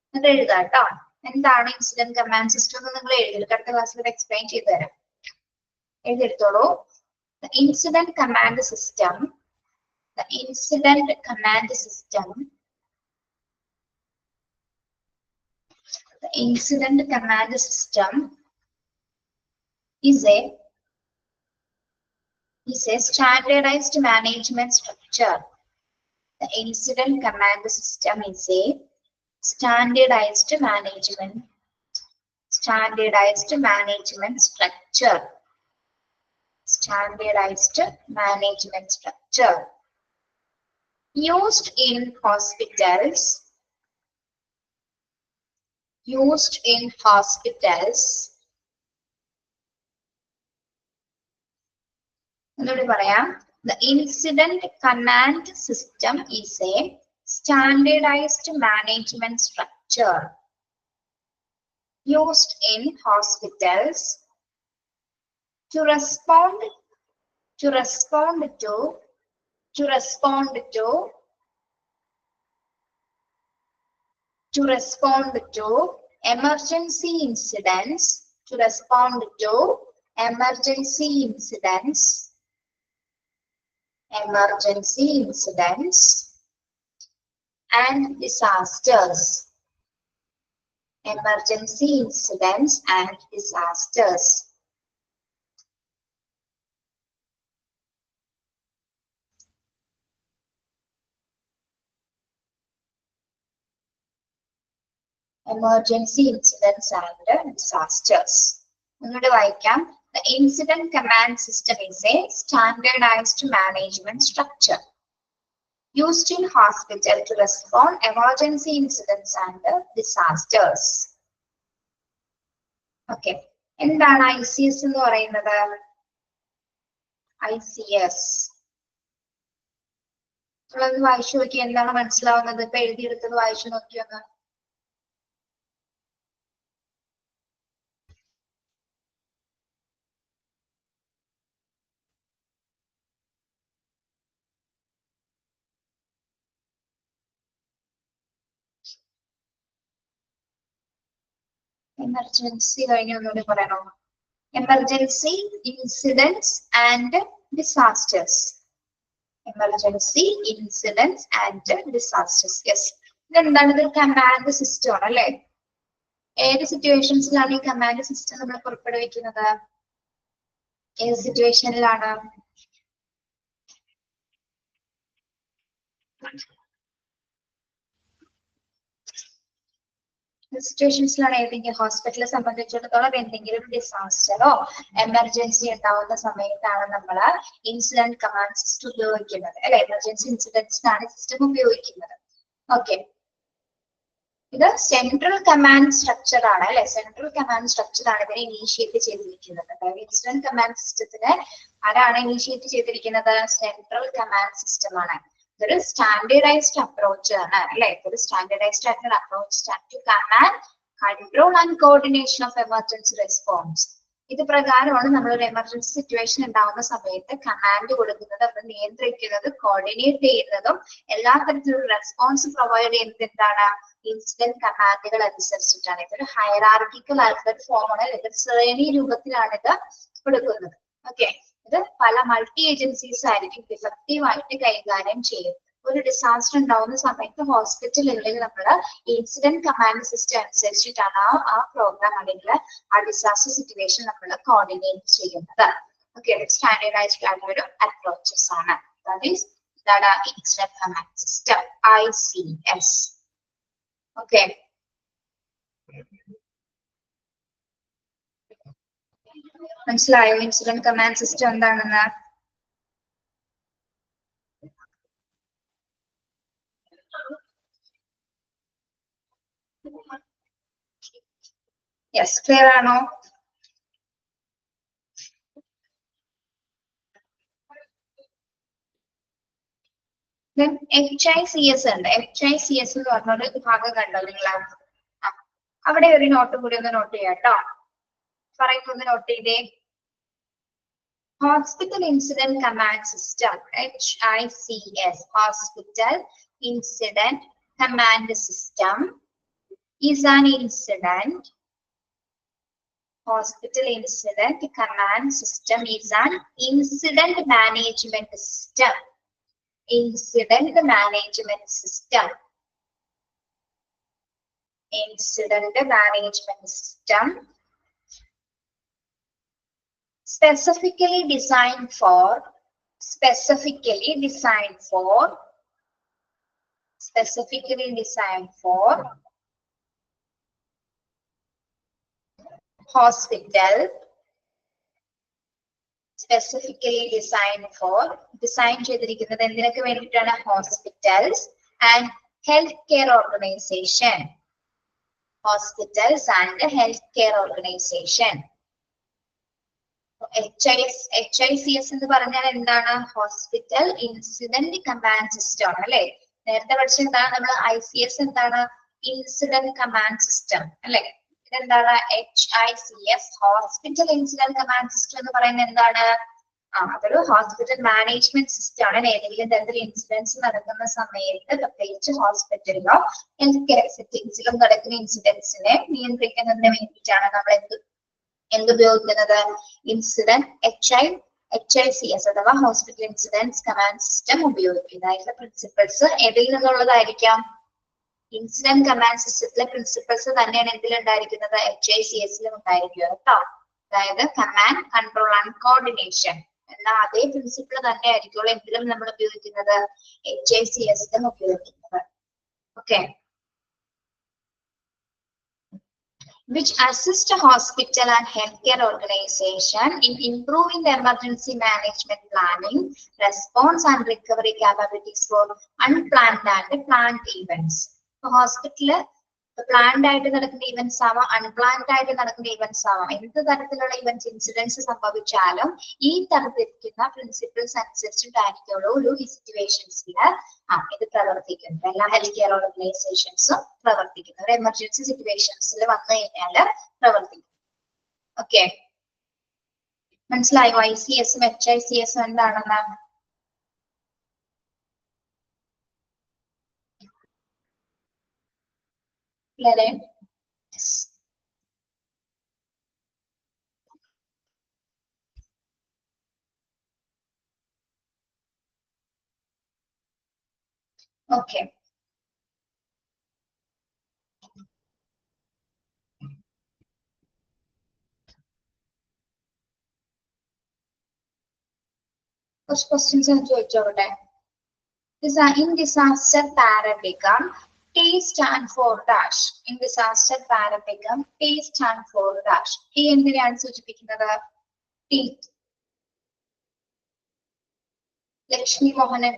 എന്നിട്ട് എഴുതാം കേട്ടോ. എന്താണ് ഇൻസിഡന്റ് കമാൻഡ് സിസ്റ്റം എന്ന് നിങ്ങൾ എഴുതിയെടുക്കുക. അടുത്ത ക്ലാസ്സിൽ എക്സ്പ്ലെയിൻ ചെയ്തു തരാം. എഴുതിയെടുത്തോളൂ. The incident command system, the incident command system, the incident command system is a standardized management structure. The incident command system is a standardized management structure. Standardized management structure used in hospitals, എന്നോട് പറയാം. The incident command system is a standardized management structure used in hospitals to respond to emergency incidents, and disasters. Emergency incidents and disasters. നിങ്ങളുടെ വായിക്കാം. The incident command system is a standardized management structure used in hospital to respond emergency incidents and disasters. Okay. എന്താണ് ICS എന്ന് പറയുന്നത്? ICS നിങ്ങളൊന്ന് വായിച്ചു നോക്കി, എന്താണ് മനസ്സിലാവുന്നത്? ഇപ്പൊ എഴുതിയെടുത്തത് വായിച്ചു നോക്കിയൊന്ന്. എമർജൻസി കഴിഞ്ഞ ഒന്നുകൂടി പറയണോ? Emergency incidents and disasters. Yes. ഇതെന്താണ്? ഇത് കമാൻഡ് സിസ്റ്റം ആണ് അല്ലെ? ഏത് സിറ്റുവേഷൻസിലാണ് ഈ കമാൻഡ് സിസ്റ്റം നമ്മൾ പുറപ്പെടുവിക്കുന്നത്? ഏത് സിറ്റുവേഷനിലാണ്? സിറ്റുവേഷൻസിലാണ്. ഏതെങ്കിലും ഹോസ്പിറ്റലിനെ സംബന്ധിച്ചിടത്തോളം എന്തെങ്കിലും ഡിസാസ്റ്ററോ എമർജൻസി ഉണ്ടാവുന്ന സമയത്താണ് നമ്മൾ ഇൻസിഡന്റ് കമാൻഡ് സിസ്റ്റം ഉപയോഗിക്കുന്നത് അല്ലെ? എമർജൻസി ഇൻസിഡൻസിനാണ് സിസ്റ്റം ഉപയോഗിക്കുന്നത്. ഓക്കെ. ഇത് സെൻട്രൽ കമാൻഡ് സ്ട്രക്ചർ ആണ് അല്ലെ? സെൻട്രൽ കമാൻഡ് സ്ട്രക്ചർ ആണ് ഇതിനെ ഇനീഷ്യേറ്റ് ചെയ്തിരിക്കുന്നത്. അതായത് ഇൻസിഡന്റ് കമാൻഡ് സിസ്റ്റത്തിന് ആരാണ് ഇനീഷ്യേറ്റ് ചെയ്തിരിക്കുന്നത്? സെൻട്രൽ കമാൻഡ് സിസ്റ്റം ആണ്. ഇതൊരു സ്റ്റാൻഡേർഡൈസ്ഡ് അപ്രോച്ച് ആണ് അല്ലെ? ഇതൊരു സ്റ്റാൻഡേർഡൈസ്ഡ് ആയിട്ടുള്ള approach to command, control and coordination of emergency response. ഇത് പ്രകാരമാണ് നമ്മൾ ഒരു എമർജൻസി സിറ്റുവേഷൻ ഉണ്ടാവുന്ന സമയത്ത് കമാൻഡ് കൊടുക്കുന്നത്, അത് നിയന്ത്രിക്കുന്നത്, കോർഡിനേറ്റ് ചെയ്യുന്നതും എല്ലാ തരത്തിലുള്ള റെസ്പോൺസ് പ്രൊവൈഡ് ചെയ്യുന്നത് എന്താണ്? ഇൻസിഡന്റ് കമാൻഡുകൾ അനുസരിച്ചിട്ടാണ്. ഇതൊരു ഹൈറാർക്കിക്കൽ ആയിട്ടുള്ള ഒരു ഫോമാണ്, അല്ലെങ്കിൽ ശ്രേണി രൂപത്തിലാണ് ഇത് കൊടുക്കുന്നത്. ഓക്കെ. ഇത് പല മൾട്ടി ഏജൻസീസ് ആയിരിക്കും ഇഫക്റ്റീവ് ആയിട്ട് കൈകാര്യം ചെയ്യും. ഒരു ഡിസാസ്റ്റർ ഉണ്ടാവുന്ന സമയത്ത് ഹോസ്പിറ്റലുകളിൽ നമ്മൾ ഇൻസിഡന്റ് കമാൻഡ് സിസ്റ്റം അനുസരിച്ചിട്ടാണ് ആ പ്രോഗ്രാം അല്ലെങ്കിൽ ആ ഡിസാസ്റ്റർ സിറ്റുവേഷൻ നമ്മൾ കോർഡിനേറ്റ് ചെയ്യുന്നത്. ഓക്കെ. സ്റ്റാൻഡേർഡൈസ്ഡ് ആയിട്ടുള്ള ഒരു അപ്രോച്ചസ് ആണ്. That is incident command system, ICS. Okay. മനസ്സിലായോ ഇൻസിഡന്റ് കമാൻഡ് സിസ്റ്റം എന്താണെന്ന്? യെസ്, ക്ലിയർ ആണോ? HICS ഉണ്ട്. HICS എന്ന് പറഞ്ഞൊരു ഭാഗം കണ്ടോ നിങ്ങൾ? അവിടെ ഒരു നോട്ട് കൂടി ഒന്ന് നോട്ട് ചെയ്യാം കേട്ടോ. പറയുന്നത് നോട്ട് ചെയ്തേ. Hospital Incident Command System, HICS, Hospital Incident Command System is an incident. Hospital Incident Command System is an incident management system. Incident management system. Incident management system. Specifically designed for hospital, design ചെയ്തിരിക്കുന്നത് എന്തിനൊക്കെ വേണ്ടിയിട്ടാണ്? Hospitals and health care organisation. Hospitals and health care organisation. HICS എന്ന് പറഞ്ഞാൽ എന്താണ്? Hospital incident command system ആണ് അല്ലെ? നേരത്തെ പഠിച്ച എന്താണ്? നമ്മൾ ICS എന്താണ്? ഇൻസിഡന്റ് കമാൻഡ് സിസ്റ്റം അല്ലെ? ഇതെന്താണ്? HICS hospital incident command system എന്ന് പറയുന്നത് എന്താണ്? അതൊരു ഹോസ്പിറ്റൽ മാനേജ്മെന്റ് സിസ്റ്റം ആണ്. ഏതെങ്കിലും തരത്തിൽ ഇൻസിഡൻസ് നടക്കുന്ന സമയത്ത്, പ്രത്യേകിച്ച് ഹോസ്പിറ്റലിലോ ഹെൽത്ത് കെയർ സെറ്റിംഗ്സിലും നടക്കുന്ന ഇൻസിഡൻസിനെ നിയന്ത്രിക്കുന്നതിന് വേണ്ടിയിട്ടാണ് നമ്മൾ എന്തുപയോഗിക്കുന്നത്? ഇൻസിഡന്റ് HICS അഥവാ ഹോസ്പിറ്റൽ ഇൻസിഡൻസ് കമാൻഡ് സിസ്റ്റം ഉപയോഗിക്കുന്നത്. അതിന്റെ പ്രിൻസിപ്പിൾസ് ഏതിൽ നിന്നുള്ളതായിരിക്കാം? ഇൻസിഡന്റ് കമാൻഡ് സിസ്റ്റത്തിലെ പ്രിൻസിപ്പിൾസ് തന്നെയാണ് എന്തിലുണ്ടായിരിക്കുന്നത്? HICSലും ഉണ്ടായിരിക്കുക കേട്ടോ. അതായത് കമാൻഡ്, കൺട്രോൾ ആൻഡ് കോർഡിനേഷൻ എന്ന അതേ പ്രിൻസിപ്പിൾ തന്നെ ആയിരിക്കുള്ളൂ എന്തിലും നമ്മൾ ഉപയോഗിക്കുന്നത്? HICSലും ഉപയോഗിക്കുന്നത്. Okay. Which assist a hospital and healthcare organization in improving the emergency management planning, response and recovery capabilities for unplanned and planned events. Hospital planned ആയിട്ട് നടക്കുന്ന ഇവന്റ്സ് ആവാം, അൺപ്ലാൻഡ് ആയിട്ട് നടക്കുന്ന ഇവന്റ്സ് ആവാം. എന്ത് തരത്തിലുള്ള ഇവന്റ്സ് ഇൻസിഡൻസ് സംഭവിച്ചാലും ഈ തരത്തിലിരിക്കുന്ന പ്രിൻസിപ്പിൾസ് അനുസരിച്ചിട്ടായിരിക്കുള്ളൂ ഒരു സിറ്റുവേഷൻസിൽ ഇത് പ്രവർത്തിക്കുന്നത്. എല്ലാ ഹെൽത്ത് കെയർ ഓർഗനൈസേഷൻസും പ്രവർത്തിക്കുന്നത്. ഒരു എമർജൻസി സിറ്റുവേഷൻസിൽ വന്നു കഴിഞ്ഞാൽ പ്രവർത്തിക്കും. ഓക്കെ, മനസ്സിലായോ ICSും HICSും എന്താണെന്ന്? Okay. First questions and ചോദിച്ചോട്ടെ. In disaster paradigm, T stand for dash. In disaster paradigm, T stand for dash. T എന്തിനെയാണ് സൂചിപ്പിക്കുന്നത്? T. ലക്ഷ്മി മോഹനൻ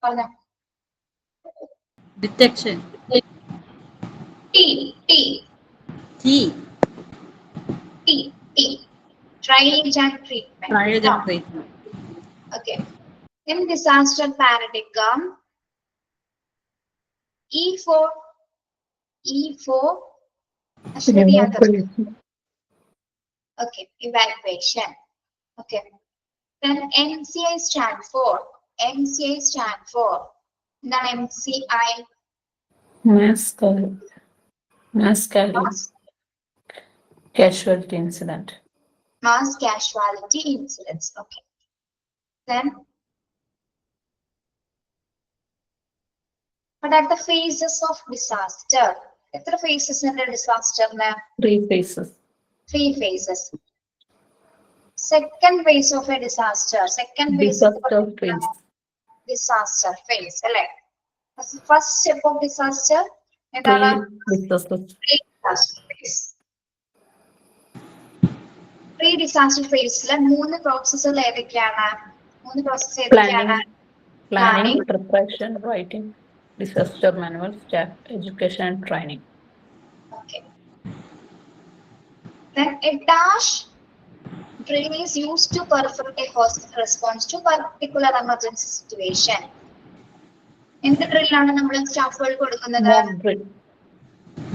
പറഞ്ഞ. Detection. T. Triage and treatment. Okay. In disaster paradigm, E for okay, evacuation. Okay. Then MCI stand for എന്താണ് MCI? Mass casualty incident. Mass casualty incidents. Okay. Then what are the phases of disaster? എത്ര phases ഉണ്ട് ഡിസാസ്റ്ററിന്? 3 phases. 3 phases. Second phase of a disaster. Disaster phase അല്ലേ? First step of disaster എന്താണ്? Pre-disaster phase. Disaster ഫേസിലെ 3 പ്രോസസ്സുകൾ ഏതൊക്കെയാണ്? 3 process ഏതൊക്കെയാണ്? Planning, preparation, writing, disaster manual, staff education and training. Okay. Then a dash drill is used to perform a hospital response to particular emergency situation. എന്ത് ഡ്രില്ലാണ് നമ്മൾ സ്റ്റാഫുകൾ കൊടുക്കുന്നത്? Mock drill.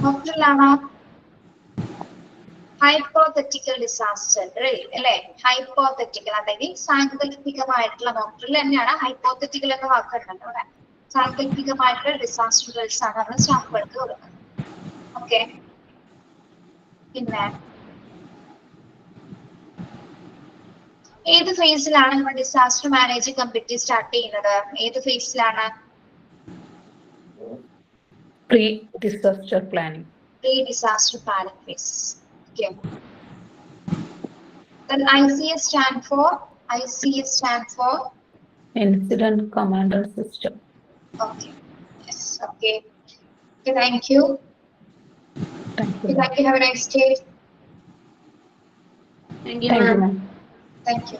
Mock ഡ്രില്ലാണോ? Hypothetical disaster drill അല്ലെ? Hypothetical അല്ലെങ്കിൽ സാങ്കല്പികമായിട്ടുള്ള mock drill തന്നെയാണ്. Hypothetical എന്ന വാക്കുണ്ടല്ലോ അവിടെ. സാങ്കല്പികമായിട്ടുള്ള ഡിസാസ്റ്റർ ഡ്രിൽസ് ആണ് നമ്മൾ സ്റ്റാഫുകൾക്ക് കൊടുക്കുന്നത്. ഓക്കെ. പിന്നെ ഏത് ഫേസിലാണ് നമ്മൾ ഡിസാസ്റ്റർ മാനേജിംഗ് കമ്മിറ്റി സ്റ്റാർട്ട് ചെയ്യുന്നത്? ഏത് ഫേസിലാണ്? Pre-disaster planning. Pre-disaster planning phase. Okay. Then ICS stand for Incident Commander System. Okay. Yes. Okay. Okay. Thank you. Thank you. Okay, thank you. Have a nice day. Thank you, ma'am. Thank you.